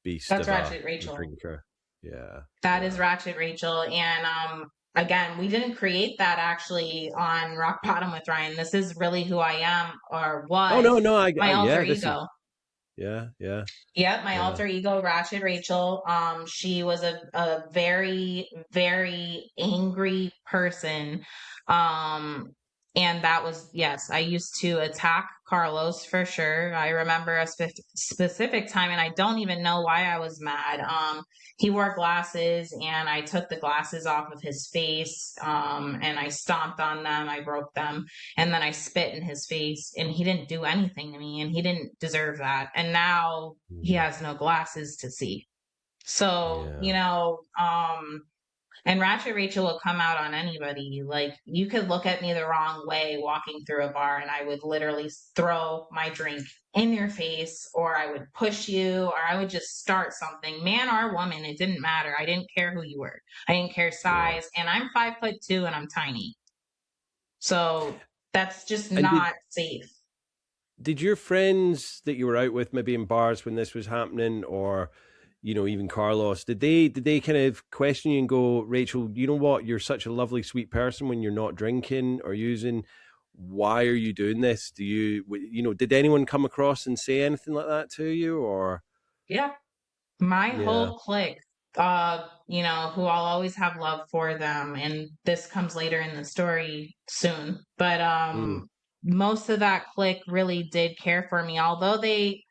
[SPEAKER 1] beast
[SPEAKER 2] that's
[SPEAKER 1] of a
[SPEAKER 2] Ratchet Rachel.
[SPEAKER 1] drinker? Yeah,
[SPEAKER 2] That is
[SPEAKER 1] yeah.
[SPEAKER 2] Ratchet Rachel. And again, we didn't create that actually on Rock Bottom with Ryan. This is really who I am or
[SPEAKER 1] Oh
[SPEAKER 2] was
[SPEAKER 1] no, no,
[SPEAKER 2] my alter
[SPEAKER 1] yeah, this is
[SPEAKER 2] ego.
[SPEAKER 1] yeah, yeah,
[SPEAKER 2] Yep, my
[SPEAKER 1] yeah.
[SPEAKER 2] alter ego, Ratchet Rachel. She was a very, very angry person. Um, and that was, yes, I used to attack Carlos for sure. I remember a specific time, and I don't even know why I was mad. He wore glasses, and I took the glasses off of his face, and I stomped on them, I broke them, and then I spit in his face, and he didn't do anything to me, and he didn't deserve that. And now he
[SPEAKER 1] Mm,
[SPEAKER 2] has no glasses to see. So,
[SPEAKER 1] yeah.
[SPEAKER 2] and Ratchet Rachel will come out on anybody. Like, you could look at me the wrong way walking through a bar, and I would literally throw my drink in your face, or I would push you, or I would just start something, man or woman. It didn't matter. I didn't care who you were. I didn't care
[SPEAKER 1] Yeah.
[SPEAKER 2] size, and I'm 5'2" and I'm tiny. So that's just
[SPEAKER 1] And
[SPEAKER 2] not safe.
[SPEAKER 1] did your friends that you were out with, maybe in bars when this was happening, or even Carlos, did they kind of question you and go, Rachel, you know what, you're such a lovely, sweet person when you're not drinking or using. Why are you doing this? Did anyone come across and say anything like that to you, or
[SPEAKER 2] Yeah. My
[SPEAKER 1] yeah?
[SPEAKER 2] whole clique, who I'll always have love for them, and this comes later in the story soon. But
[SPEAKER 1] Mm,
[SPEAKER 2] most of that clique really did care for me, although the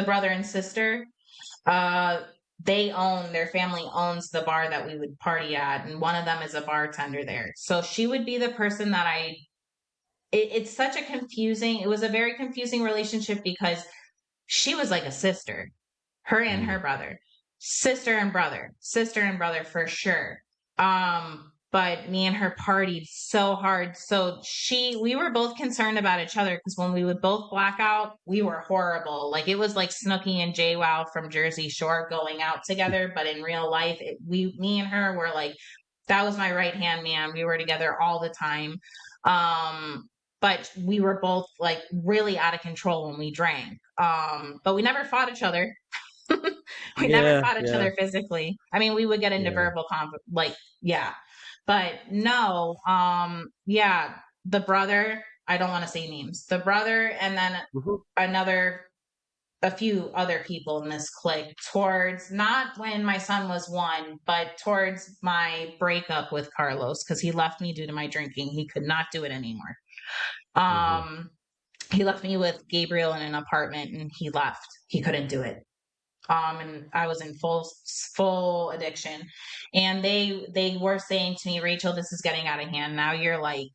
[SPEAKER 2] brother and sister, uh, their family owns the bar that we would party at, and one of them is a bartender there. So she would be the person that it's such a confusing, it was a very confusing relationship because she was like a sister, her and
[SPEAKER 1] mm,
[SPEAKER 2] her brother, sister and brother for sure. But me and her partied so hard. So we were both concerned about each other because when we would both black out, we were horrible. Like it was like Snooki and JWoww from Jersey Shore going out together, but in real life, me and her were like, that was my right hand man. We were together all the time. But we were both like really out of control when we drank. But we never fought each other. We never
[SPEAKER 1] yeah,
[SPEAKER 2] fought each
[SPEAKER 1] yeah,
[SPEAKER 2] other physically. I mean, we would get into
[SPEAKER 1] yeah.
[SPEAKER 2] verbal like, yeah. But no, yeah, the brother, I don't want to say names, the brother, and then another, a few other people in this clique towards not when my son was 1, but towards my breakup with Carlos, because he left me due to my drinking. He could not do it anymore. He left me with Gabriel in an apartment and he left. He couldn't do it. And I was in full addiction. And they were saying to me, Rachel, this is getting out of hand. Now you're like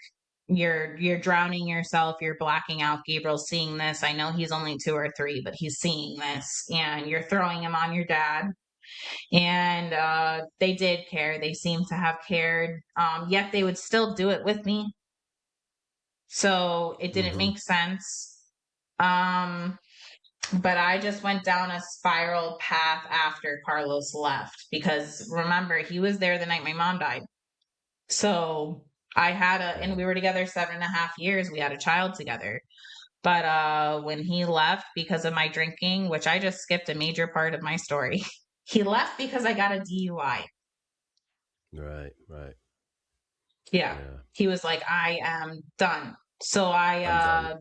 [SPEAKER 2] you're drowning yourself, you're blacking out. Gabriel's seeing this. I know he's only 2 or 3, but he's seeing this, and you're throwing him on your dad. And they did care. They seemed to have cared. Yet they would still do it with me. So it didn't make sense. But I just went down a spiral path after Carlos left, because remember, he was there the night my mom died. So I had and we were together 7.5 years. We had a child together. But when he left because of my drinking, which I just skipped a major part of my story, he left because I got a DUI.
[SPEAKER 1] Right.
[SPEAKER 2] Yeah. He was like, I am done. So I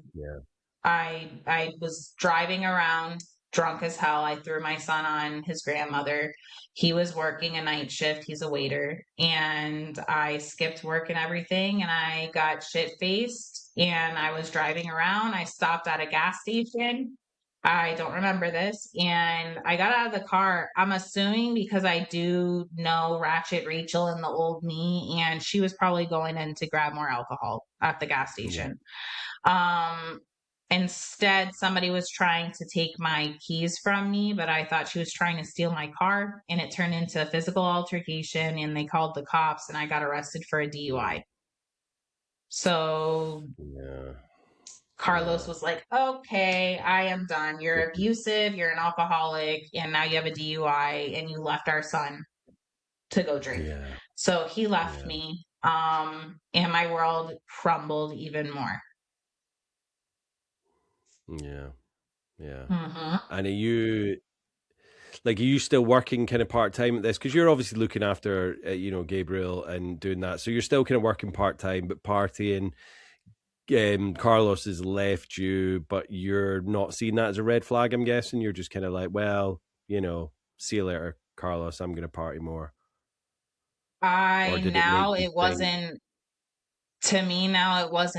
[SPEAKER 2] was driving around drunk as hell. I threw my son on his grandmother. He was working a night shift. He's a waiter. And I skipped work and everything. And I got shit faced. And I was driving around. I stopped at a gas station. I don't remember this. And I got out of the car. I'm assuming because I do know Ratchet Rachel and the old me. And she was probably going in to grab more alcohol at the gas station. Instead, somebody was trying to take my keys from me, but I thought she was trying to steal my car, and it turned into a physical altercation, and they called the cops, and I got arrested for a DUI. So Carlos was like, okay, I am done. You're abusive, you're an alcoholic, and now you have a DUI, and you left our son to go drink. So he left me, and my world crumbled even more.
[SPEAKER 1] And are you still working kind of part-time at this? Because you're obviously looking after Gabriel and doing that, so you're still kind of working part-time but partying. Carlos has left you, but you're not seeing that as a red flag, I'm guessing. You're just kind of like, well, see you later, Carlos, I'm gonna party more.
[SPEAKER 2] It wasn't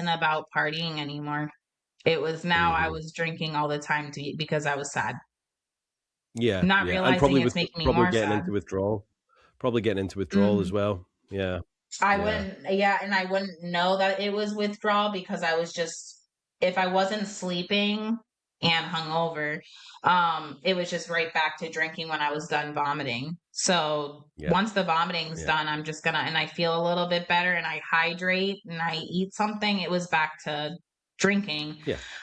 [SPEAKER 2] about partying anymore. It was now I was drinking all the time because I was sad. Not realizing it's making me more sad.
[SPEAKER 1] Probably getting into withdrawal as well.
[SPEAKER 2] I wouldn't know that it was withdrawal, because I was just, if I wasn't sleeping and hungover, it was just right back to drinking when I was done vomiting. So once the vomiting's done, I'm just gonna, and I feel a little bit better and I hydrate and I eat something, it was back to drinking.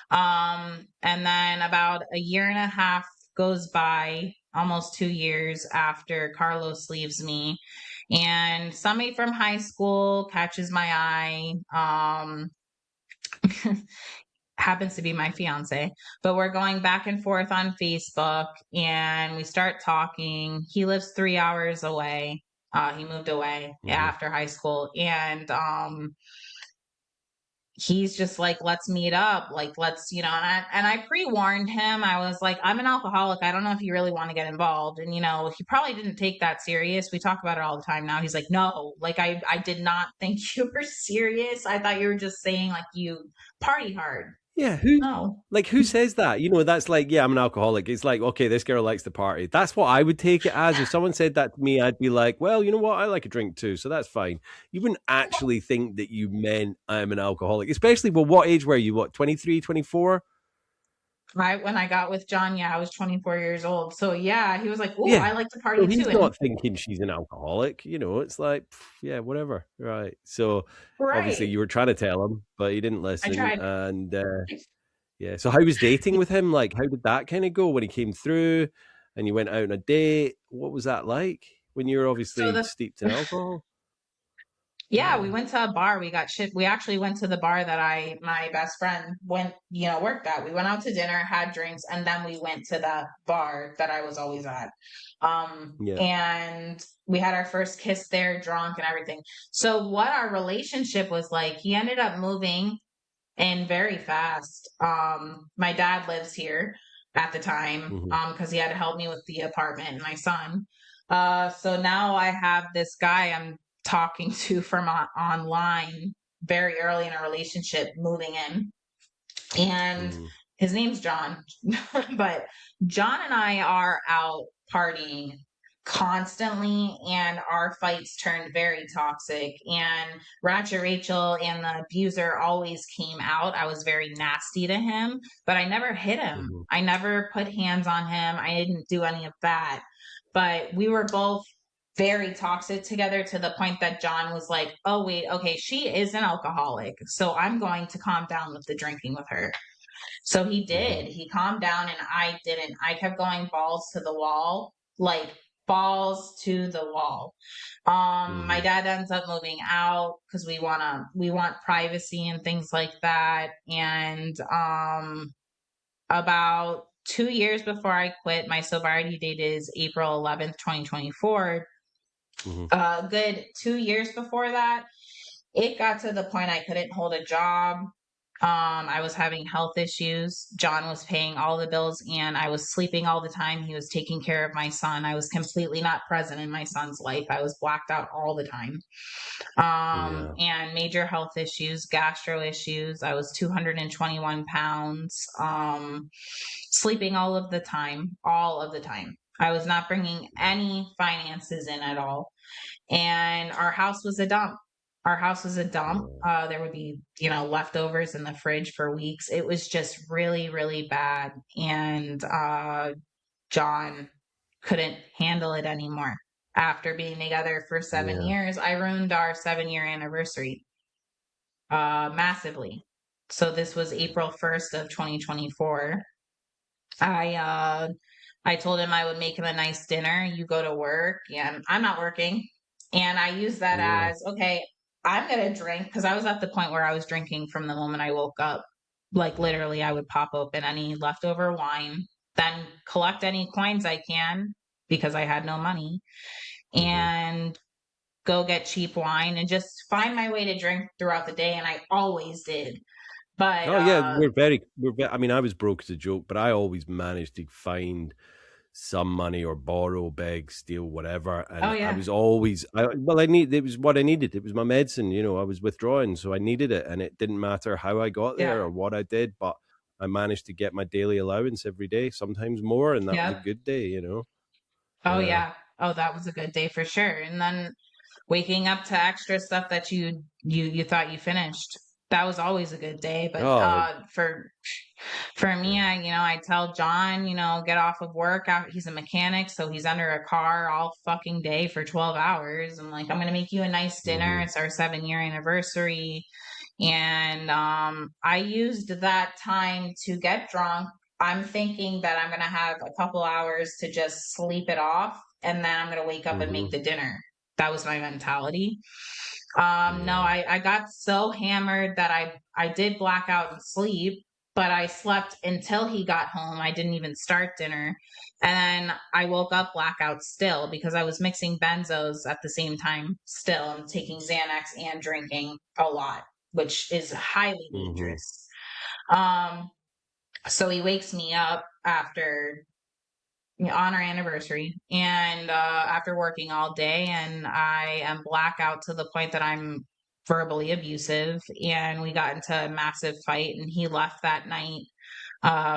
[SPEAKER 2] And then about a year and a half goes by, almost 2 years after Carlos leaves me, and somebody from high school catches my eye. Happens to be my fiance, but we're going back and forth on Facebook, and we start talking. He lives 3 hours away. He moved away after high school, and he's just like, let's meet up. Like, let's, and I pre-warned him. I was like, I'm an alcoholic. I don't know if you really want to get involved. And, he probably didn't take that serious. We talk about it all the time now. He's like, no, like, I did not think you were serious. I thought you were just saying like you party hard.
[SPEAKER 1] Yeah, who says that? That's like, I'm an alcoholic. It's like, okay, this girl likes to party. That's what I would take it as. If someone said that to me, I'd be like, well, you know what? I like a drink too, so that's fine. You wouldn't actually think that you meant I'm an alcoholic, especially, well, what age were you? What, 23, 24?
[SPEAKER 2] When I got with John, I was 24 years old. So he was like, oh, I like to party too.
[SPEAKER 1] He's not thinking she's an alcoholic. It's like, whatever. Right. So obviously you were trying to tell him, but he didn't listen. I tried. And so how was dating with him? Like, how did that kind of go when he came through and you went out on a date? What was that like when you were obviously steeped in alcohol?
[SPEAKER 2] Yeah, we went to a bar. We got shit. We actually went to the bar that my best friend worked at. We went out to dinner, had drinks, and then we went to the bar that I was always at.
[SPEAKER 1] Yeah.
[SPEAKER 2] And we had our first kiss there, drunk and everything. So what our relationship was like, he ended up moving in very fast. My dad lives here at the time,
[SPEAKER 1] Mm-hmm.
[SPEAKER 2] because he had to help me with the apartment and my son. So now I have this guy I'm talking to from online very early in a relationship moving in, and
[SPEAKER 1] Mm-hmm.
[SPEAKER 2] his name's John. But John and I are out partying constantly, and our fights turned very toxic. And Ratchet Rachel and the abuser always came out. I was very nasty to him, but I never hit him.
[SPEAKER 1] Mm-hmm.
[SPEAKER 2] I never put hands on him. I didn't do any of that. But we were both very toxic together, to the point that John was like, oh, wait, okay, she is an alcoholic. So I'm going to calm down with the drinking with her. So he
[SPEAKER 1] Mm-hmm.
[SPEAKER 2] did. He calmed down and I didn't. I kept going balls to the wall, like balls to the wall. My
[SPEAKER 1] Mm-hmm.
[SPEAKER 2] dad ends up moving out because we want privacy and things like that. And about 2 years before I quit, my sobriety date is April 11th, 2024.
[SPEAKER 1] Mm-hmm.
[SPEAKER 2] Good 2 years before that, it got to the point I couldn't hold a job. I was having health issues. John was paying all the bills and I was sleeping all the time. He was taking care of my son. I was completely not present in my son's life. I was blacked out all the time.
[SPEAKER 1] Yeah.
[SPEAKER 2] And major health issues, gastro issues. I was 221 pounds, sleeping all of the time, all of the time. I was not bringing any finances in at all, and our house was a dump. Our house was a dump.
[SPEAKER 1] Yeah.
[SPEAKER 2] There would be, leftovers in the fridge for weeks. It was just really, really bad. And John couldn't handle it anymore. After being together for seven
[SPEAKER 1] Yeah.
[SPEAKER 2] years, I ruined our 7 year anniversary massively. So this was April 1st of 2024. I I told him I would make him a nice dinner. You go to work, and I'm not working. And I use that
[SPEAKER 1] Yeah.
[SPEAKER 2] as, okay, I'm going to drink, because I was at the point where I was drinking from the moment I woke up. Like literally, I would pop open any leftover wine, then collect any coins I can because I had no money,
[SPEAKER 1] Mm-hmm.
[SPEAKER 2] and go get cheap wine and just find my way to drink throughout the day. And I always did. But
[SPEAKER 1] Oh yeah, I mean, I was broke as a joke, but I always managed to find some money or borrow, beg, steal, whatever.
[SPEAKER 2] oh
[SPEAKER 1] And I
[SPEAKER 2] yeah,
[SPEAKER 1] was always, it was what I needed. It was my medicine, I was withdrawing, so I needed it. And it didn't matter how I got there
[SPEAKER 2] yeah,
[SPEAKER 1] or what I did, but I managed to get my daily allowance every day, sometimes more. And that was a
[SPEAKER 2] yeah.
[SPEAKER 1] good day.
[SPEAKER 2] Oh
[SPEAKER 1] Yeah.
[SPEAKER 2] yeah. Oh, that was a good day for sure. And then waking up to extra stuff that you thought you finished. That was always a good day. But
[SPEAKER 1] Oh,
[SPEAKER 2] for me,
[SPEAKER 1] yeah.
[SPEAKER 2] I tell John, get off of work. He's a mechanic, so he's under a car all fucking day for 12 hours. I'm like, I'm gonna make you a nice dinner.
[SPEAKER 1] Mm-hmm.
[SPEAKER 2] It's our 7 year anniversary. And I used that time to get drunk. I'm thinking that I'm gonna have a couple hours to just sleep it off, and then I'm gonna wake up and
[SPEAKER 1] Mm-hmm.
[SPEAKER 2] make the dinner. That was my mentality. No,
[SPEAKER 1] Yeah.
[SPEAKER 2] I got so hammered that I did black out and sleep, but I slept until he got home. I didn't even start dinner. And then I woke up blackout still because I was mixing benzos at the same time still, and taking Xanax and drinking a lot, which is highly
[SPEAKER 1] Mm-hmm.
[SPEAKER 2] dangerous. Um, so he wakes me up after, on our anniversary, and after working all day, and I am blackout to the point that I'm verbally abusive, and we got into a massive fight, and he left that night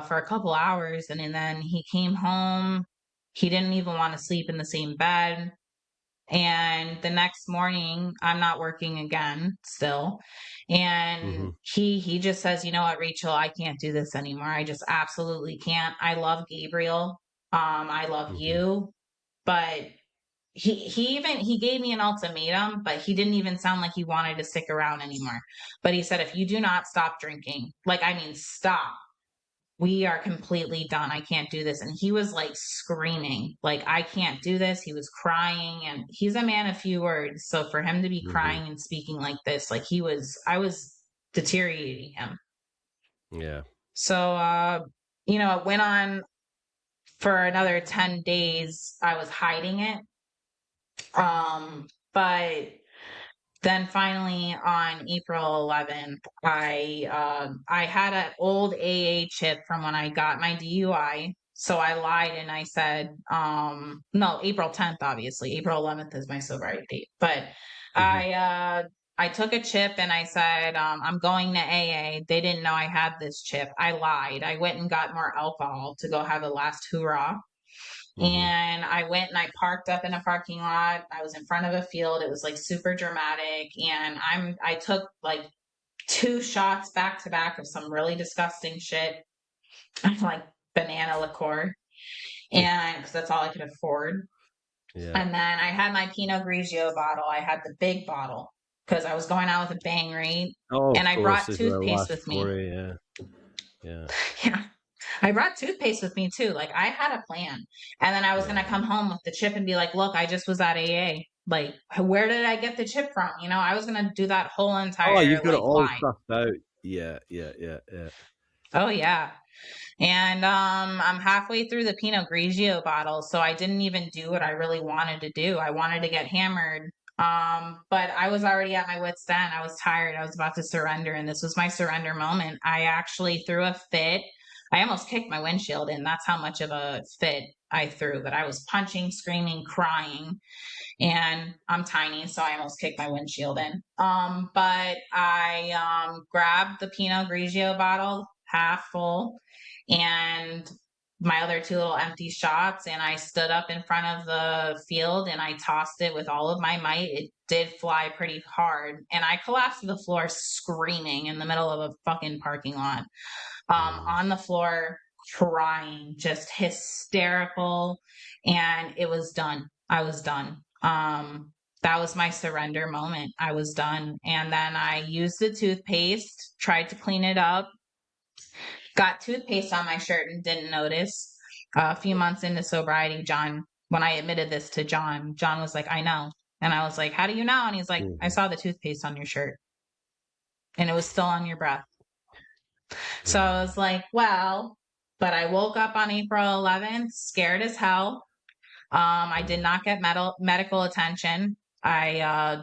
[SPEAKER 2] for a couple hours, and then he came home. He didn't even want to sleep in the same bed. And the next morning, I'm not working again still. And
[SPEAKER 1] Mm-hmm.
[SPEAKER 2] he just says, you know what, Rachel, I can't do this anymore. I just absolutely can't. I love Gabriel. I love
[SPEAKER 1] Mm-hmm.
[SPEAKER 2] you. But he gave me an ultimatum, but he didn't even sound like he wanted to stick around anymore. But he said, if you do not stop drinking, like, I mean, stop, we are completely done. I can't do this. And he was like screaming, like, I can't do this. He was crying, and he's a man of few words. So for him to be crying and speaking like this, like I was deteriorating him.
[SPEAKER 1] Yeah.
[SPEAKER 2] So, it went on for another 10 days. I was hiding it. But then finally on April 11th, I had an old AA chip from when I got my DUI. So I lied and I said, no, April 10th, obviously. April 11th is my sobriety date. But I took a chip and I said, I'm going to AA. They didn't know I had this chip. I lied. I went and got more alcohol to go have a last hoorah. And I went and I parked up in a parking lot. I was in front of a field. It was like super dramatic. And I took like 2 shots back to back of some really disgusting shit, like banana liqueur. And because that's all I could afford.
[SPEAKER 1] Yeah.
[SPEAKER 2] And then I had my Pinot Grigio bottle. I had the big bottle because I was going out with a bang rate.
[SPEAKER 1] Oh,
[SPEAKER 2] and I brought
[SPEAKER 1] is
[SPEAKER 2] toothpaste with me.
[SPEAKER 1] Yeah. Yeah.
[SPEAKER 2] Yeah. I brought toothpaste with me too. Like I had a plan. And then I was going to come home with the chip and be like, look, I just was at AA. Like, where did I get the chip from? I was going to do that whole entire
[SPEAKER 1] you've got it all
[SPEAKER 2] lie.
[SPEAKER 1] stuffed out. Yeah.
[SPEAKER 2] Oh yeah. And I'm halfway through the Pinot Grigio bottle, so I didn't even do what I really wanted to do. I wanted to get hammered. But I was already at my wit's end. I was tired. I was about to surrender, and this was my surrender moment. I actually threw a fit. I almost kicked my windshield in. That's how much of a fit I threw. But I was punching, screaming, crying, and I'm tiny, so I almost kicked my windshield in. But I grabbed the Pinot Grigio bottle, half full, and my other 2 little empty shots, and I stood up in front of the field and I tossed it with all of my might. It did fly pretty hard, and I collapsed to the floor screaming in the middle of a fucking parking lot, on the floor, crying, just hysterical, and it was done. I was done. That was my surrender moment. I was done. And then I used the toothpaste, tried to clean it up, got toothpaste on my shirt and didn't notice. A few months into sobriety, when I admitted this to John was like, I know. And I was like, how do you know? And he's like, I saw the toothpaste on your shirt and it was still on your breath. So I was like, well, but I woke up on April 11th, scared as hell. I did not get medical attention. I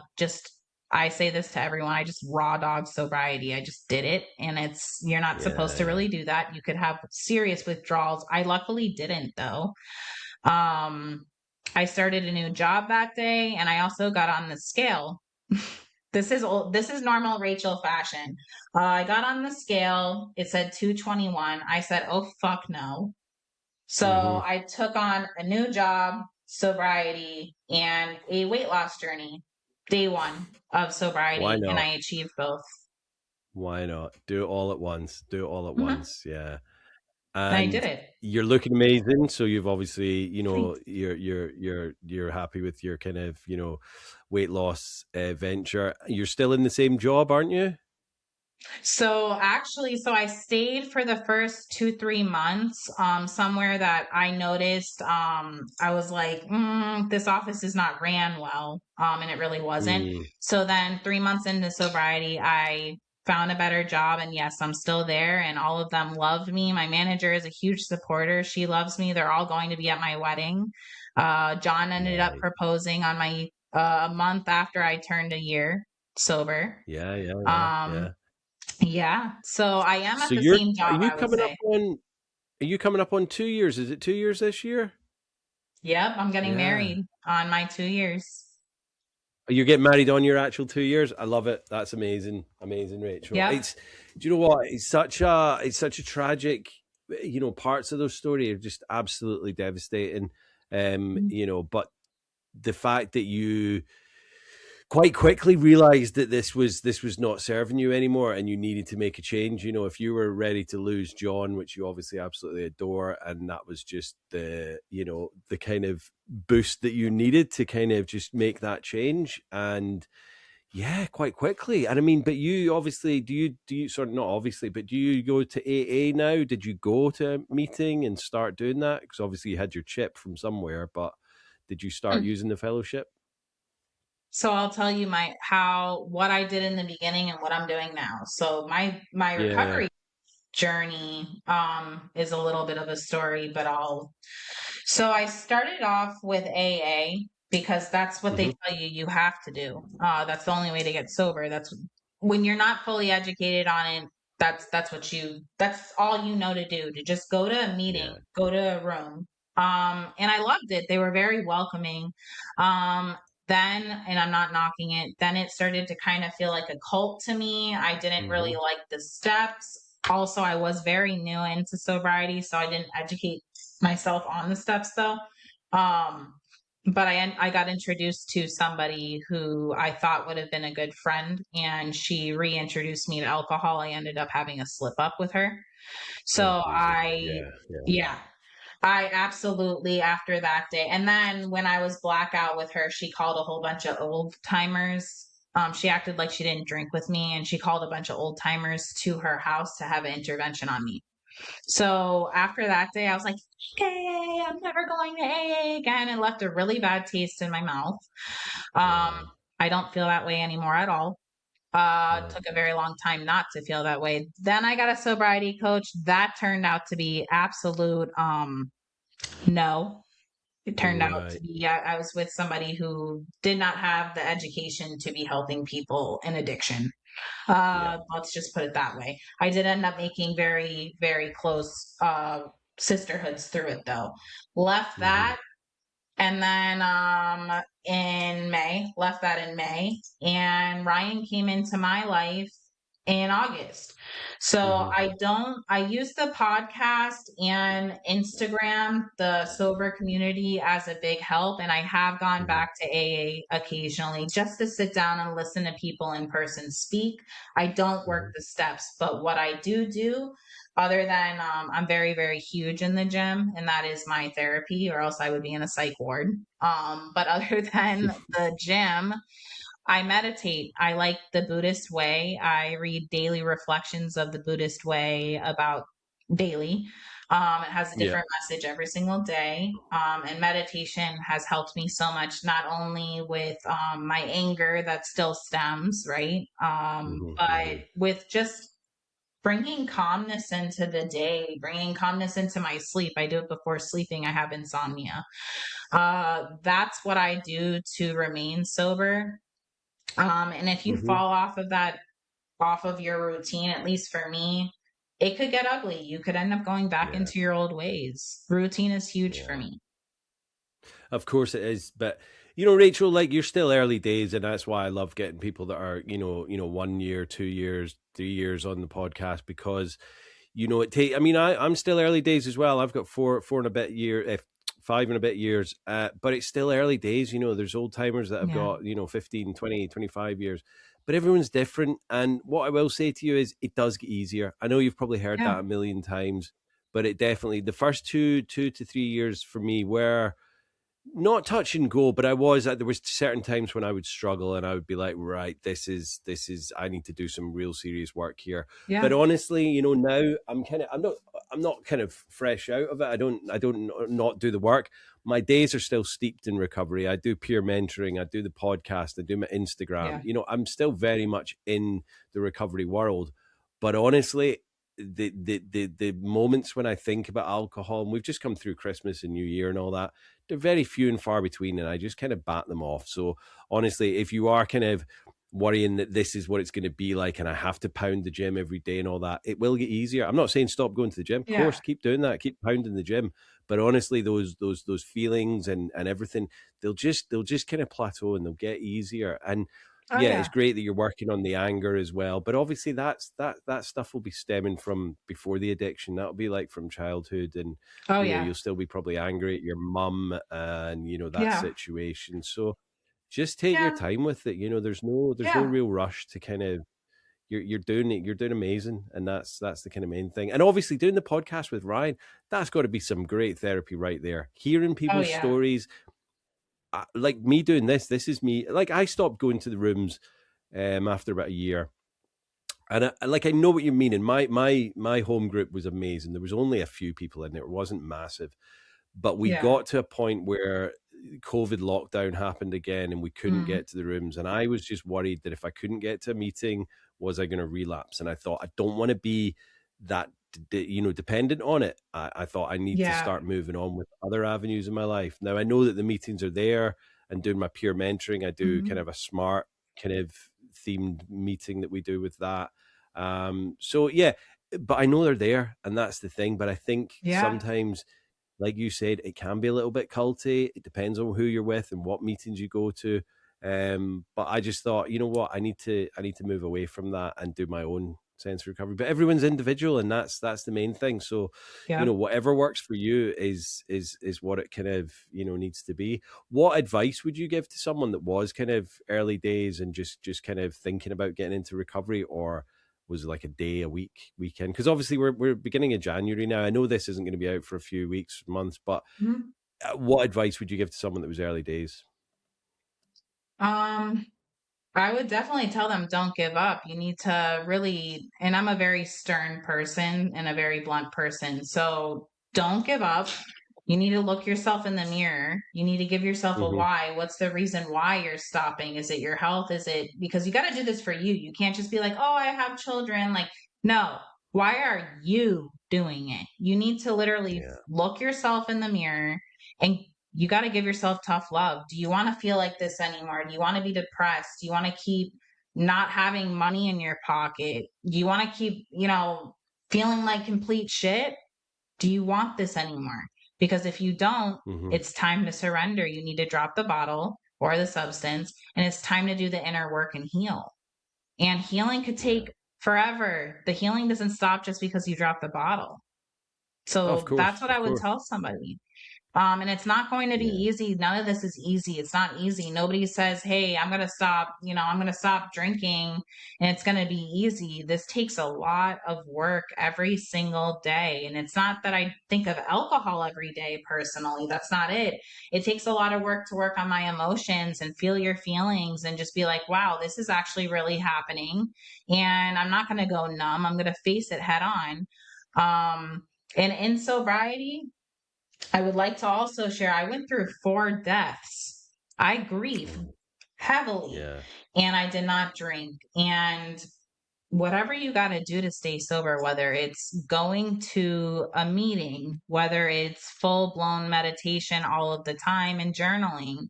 [SPEAKER 2] say this to everyone. I just raw dog sobriety. I just did it. And you're not supposed to really do that. You could have serious withdrawals. I luckily didn't though. I started a new job that day and I also got on the scale. This is normal Rachel fashion. I got on the scale. It said 221. I said, oh, fuck no. So I took on a new job, sobriety, and a weight loss journey. Day 1 of sobriety.
[SPEAKER 1] Why not?
[SPEAKER 2] And I achieved both.
[SPEAKER 1] Why not? Do it all at once. Once. Yeah.
[SPEAKER 2] And I did it.
[SPEAKER 1] You're looking amazing. So you've obviously, you're happy with your kind of, weight loss venture. You're still in the same job, aren't you?
[SPEAKER 2] So I stayed for the first 2-3 months, somewhere that I noticed, I was like, this office is not ran well. And it really wasn't. So then 3 months into sobriety, I found a better job, and yes, I'm still there, and all of them loved me. My manager is a huge supporter. She loves me. They're all going to be at my wedding. John ended up proposing on my, a month after I turned a year sober. Yeah. So I am at the same job, I would say.
[SPEAKER 1] Are you coming up on 2 years? Is it 2 years this year?
[SPEAKER 2] Yep. I'm getting married on my 2 years.
[SPEAKER 1] You're getting married on your actual 2 years? I love it. That's amazing. Amazing, Rachel.
[SPEAKER 2] Yep.
[SPEAKER 1] Do you know what? It's such a tragic, parts of those story are just absolutely devastating. But the fact that you quite quickly realized that this was not serving you anymore and you needed to make a change. If you were ready to lose John, which you obviously absolutely adore, and that was just the kind of boost that you needed to kind of just make that change. And Yeah, quite quickly. And I mean, but you obviously, do you sort of, not obviously, but do you go to AA now? Did you go to a meeting and start doing that? Because obviously you had your chip from somewhere, but did you start using the fellowship?
[SPEAKER 2] So I'll tell you what I did in the beginning and what I'm doing now. So my
[SPEAKER 1] Yeah.
[SPEAKER 2] recovery journey is a little bit of a story, but so I started off with AA because that's what
[SPEAKER 1] Mm-hmm.
[SPEAKER 2] they tell you have to do. That's the only way to get sober. That's when you're not fully educated on it. That's all you know to do, to just go to a meeting,
[SPEAKER 1] Yeah.
[SPEAKER 2] go to a room. And I loved it. They were very welcoming. Um, then, and I'm not knocking it, then it started to kind of feel like a cult to me. I didn't really
[SPEAKER 1] Mm-hmm.
[SPEAKER 2] like the steps. Also, I was very new into sobriety, so I didn't educate myself on the steps though. Um, but I got introduced to somebody who I thought would have been a good friend, and she reintroduced me to alcohol. I ended up having a slip up with her.
[SPEAKER 1] Oh,
[SPEAKER 2] So
[SPEAKER 1] Jesus. Yeah. Yeah.
[SPEAKER 2] yeah, I absolutely, after that day. And then when I was blackout with her, she called a whole bunch of old timers. She acted like she didn't drink with me, and she called a bunch of old timers to her house to have an intervention on me. So after that day, I was like, okay, I'm never going to AA again, and left a really bad taste in my mouth. Um,
[SPEAKER 1] Yeah.
[SPEAKER 2] I don't feel that way anymore at all.
[SPEAKER 1] Yeah.
[SPEAKER 2] Took a very long time not to feel that way. Then I got a sobriety coach. That turned out to be absolute no. It turned out to
[SPEAKER 1] Right.
[SPEAKER 2] be I was with somebody who did not have the education to be helping people in addiction.
[SPEAKER 1] Yeah.
[SPEAKER 2] Let's just put it that way. I did end up making very, very close sisterhoods through it though. Left
[SPEAKER 1] Mm-hmm.
[SPEAKER 2] that, and then in May, left that in May, and Ryan came into my life in August. So
[SPEAKER 1] Mm-hmm.
[SPEAKER 2] I use the podcast and Instagram, the sober community, as a big help. And I have gone
[SPEAKER 1] Mm-hmm.
[SPEAKER 2] back to AA occasionally just to sit down and listen to people in person speak. I don't work
[SPEAKER 1] Mm-hmm.
[SPEAKER 2] the steps, but what I do, other than I'm very, very huge in the gym, and that is my therapy, or else I would be in a psych ward. But other than the gym, I meditate. I like the Buddhist way. I read daily reflections of the Buddhist way about daily. It has a
[SPEAKER 1] Yeah.
[SPEAKER 2] different message every single day. And meditation has helped me so much, not only with my anger that still stems, right?
[SPEAKER 1] Mm-hmm.
[SPEAKER 2] But
[SPEAKER 1] Mm-hmm.
[SPEAKER 2] with just bringing calmness into the day, bringing calmness into my sleep. I do it before sleeping. I have insomnia. That's what I do to remain sober. And if you
[SPEAKER 1] Mm-hmm.
[SPEAKER 2] fall off of your routine, at least for me, it could get ugly. You could end up going back
[SPEAKER 1] Yeah.
[SPEAKER 2] into your old ways. Routine is huge for
[SPEAKER 1] Yeah.
[SPEAKER 2] me.
[SPEAKER 1] Of course it is, but Rachel, like you're still early days, and that's why I love getting people that are 1 year, 2 years, 3 years on the podcast because it take. I mean, I'm still early days as well. I've got four and a bit year, 5 and a bit years, but it's still early days. There's old timers that have
[SPEAKER 2] Yeah.
[SPEAKER 1] got 15, 20, 25 years, but everyone's different. And what I will say to you is, it does get easier. I know you've probably heard
[SPEAKER 2] Yeah.
[SPEAKER 1] that a million times, but it definitely the first two to 3 years for me were not touch and go, but there was certain times when I would struggle and I would be like, right, this is I need to do some real serious work here. But
[SPEAKER 2] Yeah.
[SPEAKER 1] honestly, now I'm not kind of fresh out of it. I don't not do the work. My days are still steeped in recovery. I do peer mentoring, I do the podcast, I do my Instagram.
[SPEAKER 2] Yeah.
[SPEAKER 1] I'm still very much in the recovery world. But honestly, the moments when I think about alcohol, and we've just come through Christmas and New Year and all that, they're very few and far between, and I just kind of bat them off. So honestly, if you are kind of worrying that this is what it's going to be like and I have to pound the gym every day and all that, it will get easier. I'm not saying stop going to the gym. Of
[SPEAKER 2] Yeah.
[SPEAKER 1] course, keep doing that, keep pounding the gym. But honestly, those feelings and everything, they'll just kind of plateau and they'll get easier. And
[SPEAKER 2] Oh
[SPEAKER 1] yeah, it's
[SPEAKER 2] yeah.
[SPEAKER 1] great that you're working on the anger as well. But obviously that stuff will be stemming from before the addiction. That'll be like from childhood, and
[SPEAKER 2] Oh yeah.
[SPEAKER 1] you'll still be probably angry at your mum and that
[SPEAKER 2] Yeah.
[SPEAKER 1] situation. So just take your
[SPEAKER 2] Yeah.
[SPEAKER 1] time with it. There's no
[SPEAKER 2] Yeah.
[SPEAKER 1] real rush to kind of you're doing it. You're doing amazing, and that's the kind of main thing. And obviously, doing the podcast with Ryan, that's got to be some great therapy right there. Hearing
[SPEAKER 2] Oh
[SPEAKER 1] people's
[SPEAKER 2] yeah.
[SPEAKER 1] stories, like me doing this is me. Like I stopped going to the rooms. after about a year. And I know what you mean. And my home group was amazing. There was only a few people in there. It wasn't massive, but we
[SPEAKER 2] Yeah.
[SPEAKER 1] got to a point where COVID lockdown happened again, and we couldn't
[SPEAKER 2] Mm-hmm.
[SPEAKER 1] get to the rooms. And I was just worried that if I couldn't get to a meeting, was I going to relapse? And I thought, I don't want to be that, dependent on it. I thought I need to
[SPEAKER 2] Yeah.
[SPEAKER 1] start moving on with other avenues in my life. Now I know that the meetings are there, and doing my peer mentoring, I do kind
[SPEAKER 2] Mm-hmm.
[SPEAKER 1] of a smart kind of themed meeting that we do with that. So yeah, but I know they're there, and that's the thing. But I think
[SPEAKER 2] Yeah.
[SPEAKER 1] sometimes, like you said, it can be a little bit culty. It depends on who you're with and what meetings you go to. But I just thought, you know what, I need to move away from that and do my own sensory recovery. But everyone's individual, and that's the main thing. So,
[SPEAKER 2] Yeah.
[SPEAKER 1] whatever works for you is what it kind of needs to be. What advice would you give to someone that was kind of early days and just kind of thinking about getting into recovery, or was like a day, a week, weekend? Because obviously we're beginning of January now. I know this isn't going to be out for a few weeks, months, but
[SPEAKER 2] Mm-hmm.
[SPEAKER 1] what advice would you give to someone that was early days?
[SPEAKER 2] Um, I would definitely tell them don't give up. You need to really, and I'm a very stern person and a very blunt person. So don't give up. You need to look yourself in the mirror. You need to give yourself a
[SPEAKER 1] Hmm.
[SPEAKER 2] why. What's the reason why you're stopping? Is it your health? Is it because you got to do this for you? You can't just be like, oh, I have children. Like, no. Why are you doing it? You need to literally
[SPEAKER 1] Yeah.
[SPEAKER 2] look yourself in the mirror and you got to give yourself tough love. Do you want to feel like this anymore? Do you want to be depressed? Do you want to keep not having money in your pocket? Do you want to keep, feeling like complete shit? Do you want this anymore? Because if you don't,
[SPEAKER 1] Hmm.
[SPEAKER 2] it's time to surrender. You need to drop the bottle or the substance, and it's time to do the inner work and heal. And healing could
[SPEAKER 1] Yeah.
[SPEAKER 2] take forever. The healing doesn't stop just because you drop the bottle.
[SPEAKER 1] Oh, of
[SPEAKER 2] So that's
[SPEAKER 1] course,
[SPEAKER 2] what I
[SPEAKER 1] of
[SPEAKER 2] would
[SPEAKER 1] course.
[SPEAKER 2] tell somebody. And it's not going to be
[SPEAKER 1] Yeah.
[SPEAKER 2] easy. None of this is easy. It's not easy. Nobody says, hey, I'm going to stop, I'm going to stop drinking and it's going to be easy. This takes a lot of work every single day. And it's not that I think of alcohol every day personally. That's not it. It takes a lot of work to work on my emotions and feel your feelings and just be like, wow, this is actually really happening. And I'm not going to go numb. I'm going to face it head on. And in sobriety, I would like to also share I went through 4 deaths. I grieve
[SPEAKER 1] Oh,
[SPEAKER 2] heavily
[SPEAKER 1] yeah.
[SPEAKER 2] and I did not drink. And whatever you got to do to stay sober, whether it's going to a meeting, whether it's full blown meditation all of the time and journaling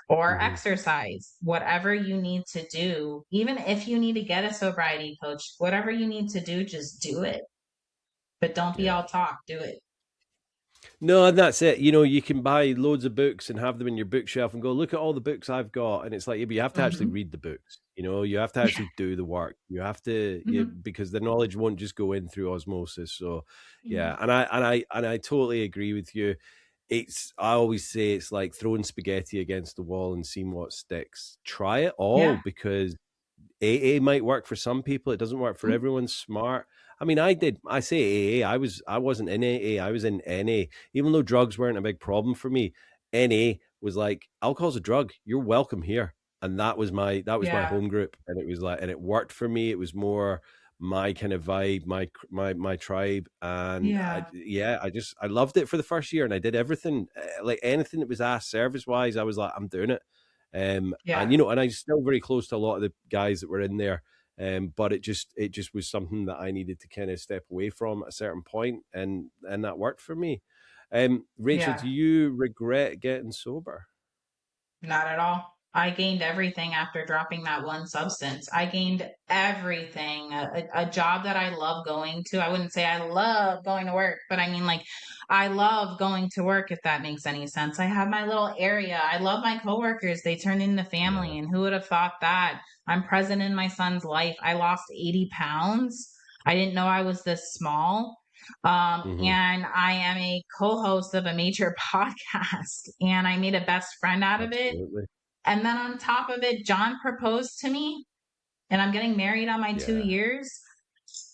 [SPEAKER 2] or
[SPEAKER 1] Hmm.
[SPEAKER 2] exercise, whatever you need to do, even if you need to get a sobriety coach, whatever you need to do, just do it. But don't be
[SPEAKER 1] Yeah.
[SPEAKER 2] all talk, do it.
[SPEAKER 1] No, and that's it. You can buy loads of books and have them in your bookshelf and go, look at all the books I've got. And it's like, yeah, but you have to actually
[SPEAKER 2] Hmm.
[SPEAKER 1] read the books. You have to actually do the work. You have to,
[SPEAKER 2] Hmm.
[SPEAKER 1] because the knowledge won't just go in through osmosis. So, yeah,
[SPEAKER 2] Hmm.
[SPEAKER 1] and I totally agree with you. I always say it's like throwing spaghetti against the wall and seeing what sticks. Try it all,
[SPEAKER 2] Yeah.
[SPEAKER 1] because AA might work for some people. It doesn't work for everyone. Smart. I mean, I say AA. I wasn't in AA. I was in NA. Even though drugs weren't a big problem for me, NA was like, alcohol's a drug. You're welcome here. And that was my
[SPEAKER 2] Yeah.
[SPEAKER 1] home group, and it was like, and it worked for me. It was more my kind of vibe, my tribe, and
[SPEAKER 2] Yeah.
[SPEAKER 1] I loved it for the first year, and I did everything, like anything that was asked service wise. I was like, I'm doing it. And
[SPEAKER 2] Yeah.
[SPEAKER 1] and I'm still very close to a lot of the guys that were in there. But it just was something that I needed to kind of step away from at a certain point, and that worked for me. Rachel,
[SPEAKER 2] Yeah.
[SPEAKER 1] do you regret getting sober?
[SPEAKER 2] Not at all. I gained everything after dropping that one substance. I gained everything. A job that I love going to. I wouldn't say I love going to work, but I mean, like, I love going to work, if that makes any sense. I have my little area. I love my coworkers. They turned into
[SPEAKER 1] Yeah.
[SPEAKER 2] family. And who would have thought that? I'm present in my son's life. I lost 80 pounds. I didn't know I was this small.
[SPEAKER 1] Hmm.
[SPEAKER 2] And I am a co-host of a major podcast, and I made a best friend out of it.
[SPEAKER 1] Absolutely.
[SPEAKER 2] And then on top of it, John proposed to me, and I'm getting married on my two
[SPEAKER 1] Yeah.
[SPEAKER 2] years.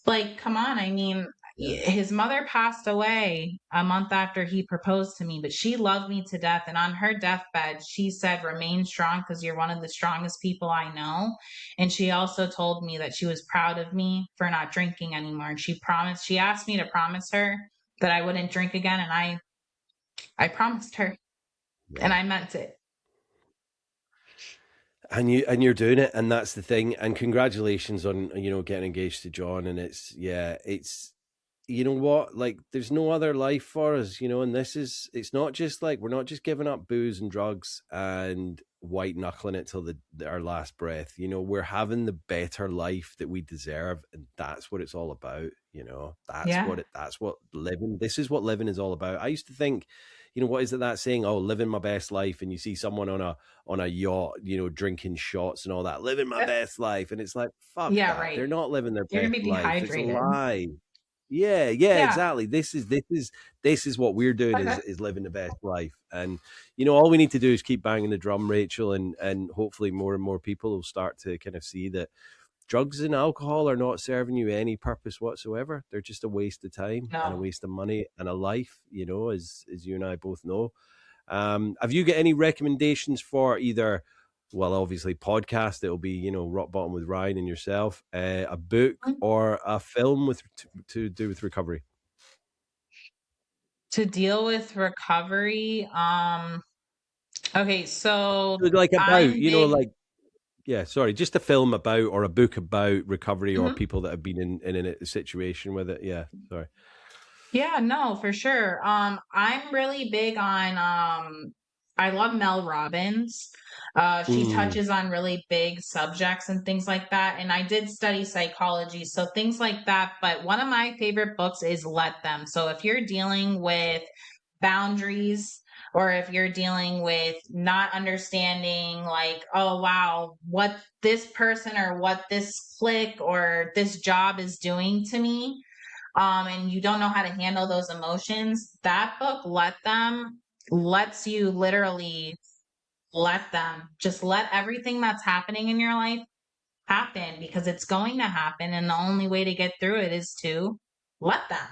[SPEAKER 2] Like, come on. I mean, his mother passed away a month after he proposed to me, but she loved me to death. And on her deathbed, she said, remain strong because you're one of the strongest people I know. And she also told me that she was proud of me for not drinking anymore. And she asked me to promise her that I wouldn't drink again. And I promised her, and I meant it.
[SPEAKER 1] And you're doing it, and that's the thing. And congratulations on getting engaged to John. And it's you know what, like there's no other life for us, and it's not just like we're not just giving up booze and drugs and white knuckling it till our last breath. We're having the better life that we deserve, and that's what it's all about. That's what living. This is what living is all about. I used to think, what is it that saying? Oh, living my best life, and you see someone on a yacht, drinking shots and all that, living my best life, and it's like, fuck that.
[SPEAKER 2] Right.
[SPEAKER 1] They're not living their
[SPEAKER 2] You're
[SPEAKER 1] best
[SPEAKER 2] gonna be
[SPEAKER 1] life.
[SPEAKER 2] dehydrated.
[SPEAKER 1] It's a lie. Yeah, exactly. This is what we're doing is living the best life. And all we need to do is keep banging the drum, Rachel, and hopefully more and more people will start to kind of see that drugs and alcohol are not serving you any purpose whatsoever. They're just a waste of time and a waste of money and a life, as you and I both know. Have you got any recommendations for either, well, obviously podcast, it'll be, Rock Bottom with Ryan and yourself, a book or a film to do with recovery?
[SPEAKER 2] To deal with recovery, okay, so
[SPEAKER 1] like about, just a film about or a book about recovery or people that have been in a situation with it. Yeah, sorry.
[SPEAKER 2] Yeah, no, for sure. I'm really big on I love Mel Robbins. She touches on really big subjects and things like that. And I did study psychology, so things like that. But one of my favorite books is Let Them. So if you're dealing with boundaries, or if you're dealing with not understanding, like, oh, wow, what this person or what this clique or this job is doing to me, and you don't know how to handle those emotions, that book, Let Them, lets you literally let them. Just let everything that's happening in your life happen, because it's going to happen. And the only way to get through it is to let them.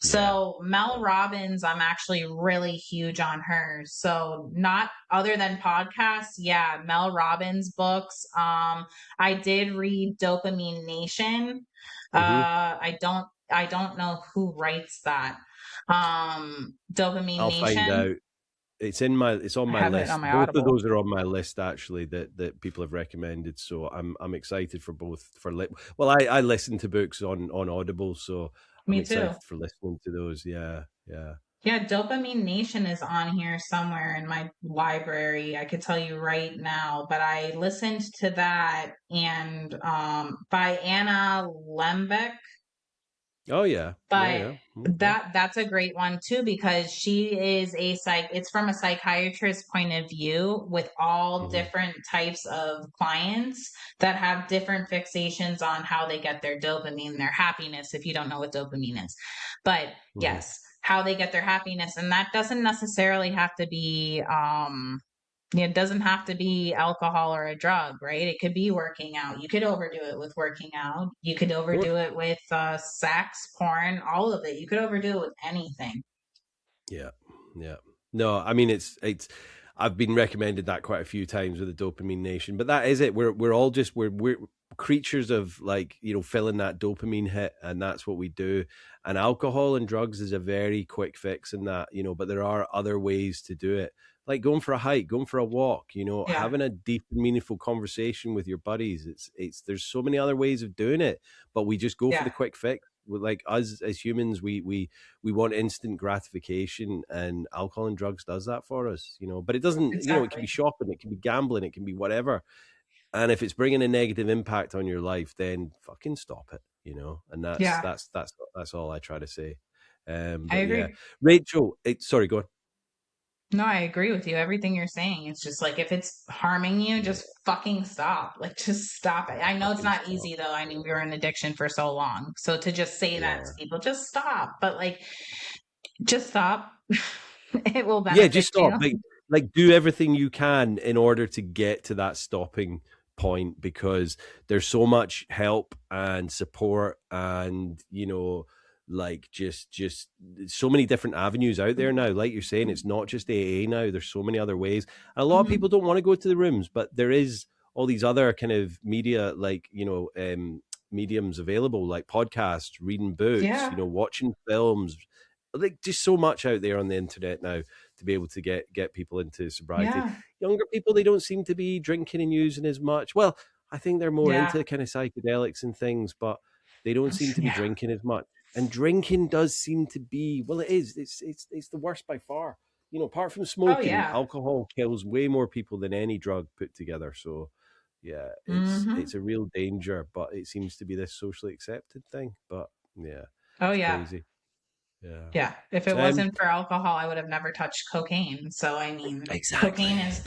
[SPEAKER 2] So Mel Robbins, I'm actually really huge on her. So not other than podcasts, Mel Robbins books. I did read Dopamine Nation. I don't know who writes that. Dopamine
[SPEAKER 1] I'll
[SPEAKER 2] Nation.
[SPEAKER 1] find out. It's on my list.
[SPEAKER 2] On my
[SPEAKER 1] both
[SPEAKER 2] Audible.
[SPEAKER 1] of those are on my list actually that people have recommended. So I'm excited for both. I listen to books on Audible, so I'm excited for listening to those. Yeah.
[SPEAKER 2] Dopamine Nation is on here somewhere in my library. I could tell you right now, but I listened to that, and by Anna Lembeck.
[SPEAKER 1] Oh yeah.
[SPEAKER 2] But that's a great one too, because she is it's from a psychiatrist's point of view, with all different types of clients that have different fixations on how they get their dopamine, their happiness, if you don't know what dopamine is. But yes, how they get their happiness. And that doesn't necessarily have to be it doesn't have to be alcohol or a drug, right? It could be working out. You could overdo it with working out. You could overdo it with sex, porn, all of it. You could overdo it with anything.
[SPEAKER 1] Yeah. No, I mean it's I've been recommended that quite a few times with the Dopamine Nation, but that is it. We're all just we're creatures of, like, filling that dopamine hit, and that's what we do. And alcohol and drugs is a very quick fix in that, but there are other ways to do it, like going for a hike, going for a walk, having a deep and meaningful conversation with your buddies. There's so many other ways of doing it, but we just go for the quick fix. Like us as humans, we want instant gratification, and alcohol and drugs does that for us, but it doesn't. It can be shopping, it can be gambling, it can be whatever. And if it's bringing a negative impact on your life, then fucking stop it, and that's all I try to say.
[SPEAKER 2] I agree.
[SPEAKER 1] Yeah. Rachel, sorry, go on.
[SPEAKER 2] No, I agree with you. Everything you're saying. It's just like, if it's harming you, just fucking stop. Like, just stop it. I know it's not easy though. I mean, we were in addiction for so long. So to just say that to people, just stop. But like, just stop. It will benefit.
[SPEAKER 1] Yeah, just stop. Like do everything you can in order to get to that stopping point, because there's so much help and support and like just so many different avenues out there now. Like you're saying, it's not just AA now. There's so many other ways. And a lot of people don't want to go to the rooms, but there is all these other kind of media, like, mediums available, like podcasts, reading books, watching films, like just so much out there on the internet now to be able to get people into sobriety. Younger people, they don't seem to be drinking and using as much. Well, I think they're more into kind of psychedelics and things, but they don't seem to be drinking as much. And drinking does seem to be, well, it is. It's the worst by far. Apart from smoking, alcohol kills way more people than any drug put together. So, yeah, it's a real danger, but it seems to be this socially accepted thing. But yeah, it's crazy.
[SPEAKER 2] Yeah. If it wasn't for alcohol, I would have never touched cocaine. So I mean,
[SPEAKER 1] exactly.
[SPEAKER 2] Cocaine is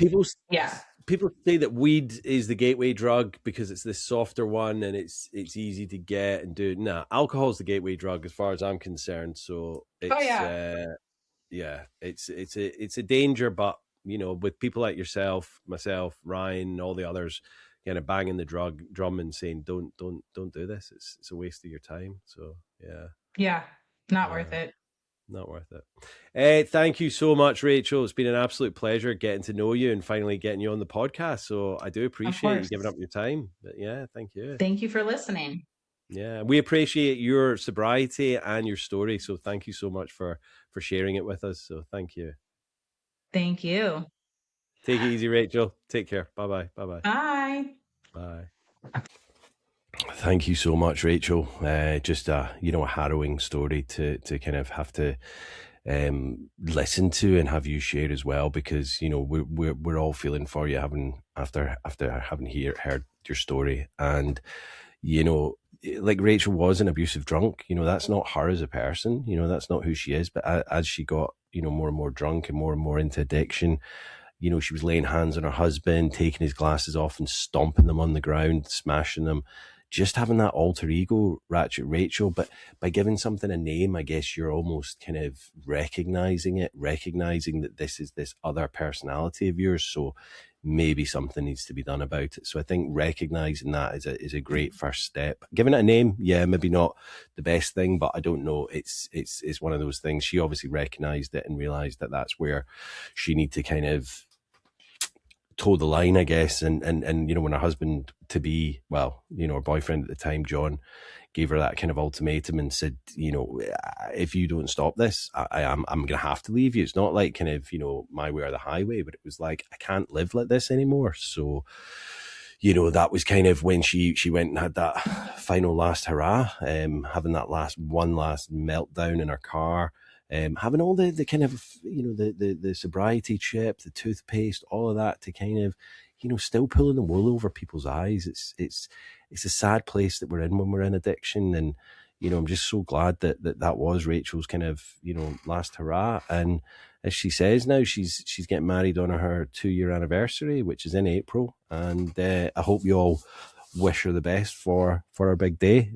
[SPEAKER 1] People say that weed is the gateway drug because it's this softer one and it's easy to get and do. Nah, alcohol is the gateway drug as far as I'm concerned. So it's it's a danger, but with people like yourself, myself, Ryan, and all the others kind of banging the drum and saying don't do this. It's a waste of your time. So
[SPEAKER 2] not worth it.
[SPEAKER 1] Not worth it. Thank you so much, Rachel. It's been an absolute pleasure getting to know you and finally getting you on the podcast. So I do appreciate you giving up your time. But yeah, thank you.
[SPEAKER 2] Thank you for listening.
[SPEAKER 1] Yeah, we appreciate your sobriety and your story. So thank you so much for sharing it with us. So thank you.
[SPEAKER 2] Thank you.
[SPEAKER 1] Take it easy, Rachel. Take care. Bye-bye. Bye-bye.
[SPEAKER 2] Bye.
[SPEAKER 1] Bye. Thank you so much, Rachel. Just a harrowing story to kind of have to listen to and have you share as well, because we're all feeling for you after having heard your story. And like Rachel was an abusive drunk. That's not her as a person. That's not who she is. But as she got more and more drunk and more into addiction, she was laying hands on her husband, taking his glasses off and stomping them on the ground, smashing them. Just having that alter ego, Ratchet Rachel, but by giving something a name, I guess you're almost kind of recognizing that this is this other personality of yours. So maybe something needs to be done about it. So I think recognizing that is a great first step. Giving it a name, yeah, maybe not the best thing, but I don't know. It's one of those things. She obviously recognized it and realized that that's where she needs to kind of toe the line, I guess. And when her husband to be, her boyfriend at the time, John, gave her that kind of ultimatum and said, if you don't stop this, I'm going to have to leave you. It's not like kind of, my way or the highway, but it was like, I can't live like this anymore. So, that was kind of when she went and had that final last hurrah, having that last meltdown in her car. Having all the kind of, the sobriety chip, the toothpaste, all of that to kind of, still pulling the wool over people's eyes. It's a sad place that we're in when we're in addiction. And, I'm just so glad that was Rachel's kind of, last hurrah. And as she says now, she's getting married on her 2-year anniversary, which is in April. And I hope you all wish her the best for our big day.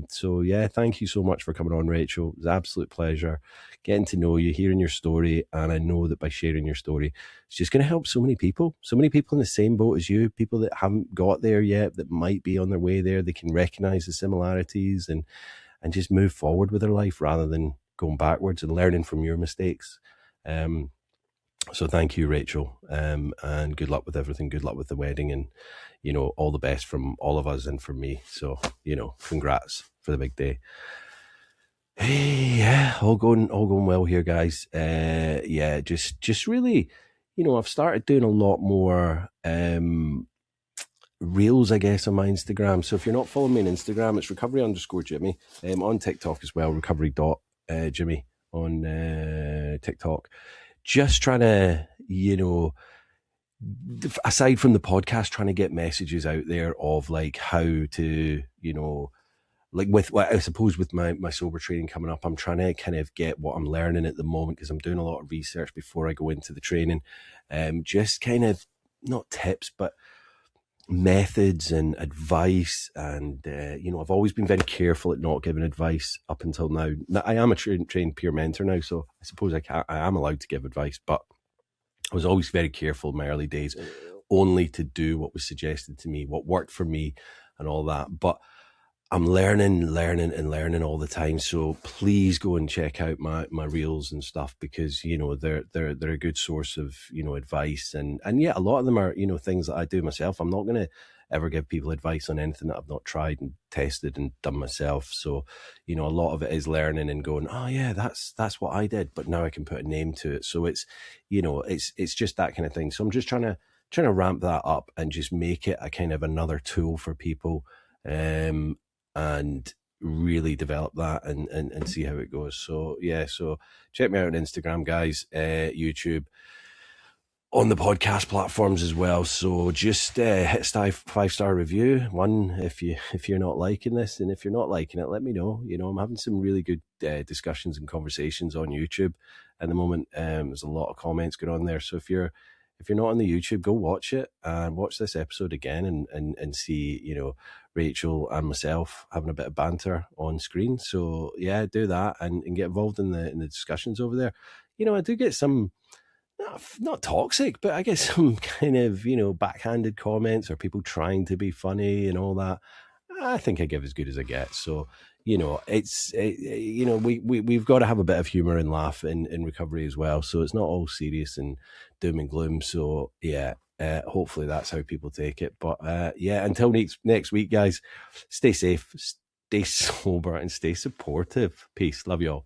[SPEAKER 1] So yeah, thank you so much for coming on, Rachel. It was an absolute pleasure getting to know you, hearing your story, and I know that by sharing your story, it's just going to help so many people in the same boat as you, people that haven't got there yet, that might be on their way there. They can recognize the similarities and just move forward with their life rather than going backwards, and learning from your mistakes. So thank you, Rachel, and good luck with everything. Good luck with the wedding, and all the best from all of us and from me. So congrats for the big day. Hey, yeah, all going well here, guys. Yeah, just really, I've started doing a lot more reels, I guess, on my Instagram. So if you're not following me on Instagram, it's recovery_Jimmy. On TikTok as well, recovery.Jimmy on TikTok. Just trying to, aside from the podcast, trying to get messages out there of like how to, like I suppose with my sober training coming up, I'm trying to kind of get what I'm learning at the moment, because I'm doing a lot of research before I go into the training. Just kind of not tips, but methods and advice. And, I've always been very careful at not giving advice up until now. I am a trained peer mentor now, so I suppose I am allowed to give advice, but I was always very careful in my early days, only to do what was suggested to me, what worked for me and all that. But I'm learning all the time. So please go and check out my reels and stuff, because they're a good source of advice, and yeah, a lot of them are things that I do myself. I'm not going to ever give people advice on anything that I've not tried and tested and done myself. So a lot of it is learning and going, oh yeah, that's what I did, but now I can put a name to it. So it's it's just that kind of thing. So I'm just trying to ramp that up and just make it a kind of another tool for people. And really develop that and see how it goes. So yeah, so check me out on Instagram, guys, YouTube, on the podcast platforms as well. So just hit 5-star review, one if you're not liking this, and if you're not liking it, let me know. I'm having some really good discussions and conversations on YouTube at the moment. There's a lot of comments going on there. So if you're not on the YouTube, go watch it and watch this episode again and see, Rachel and myself having a bit of banter on screen. So yeah, do that and get involved in the discussions over there. I do get some, not toxic, but I get some kind of, backhanded comments or people trying to be funny and all that. I think I give as good as I get. So, we've got to have a bit of humor and laugh in recovery as well. So it's not all serious and doom and gloom. So yeah, hopefully that's how people take it. But yeah, until next week, guys, stay safe, stay sober, and stay supportive. Peace. Love you all.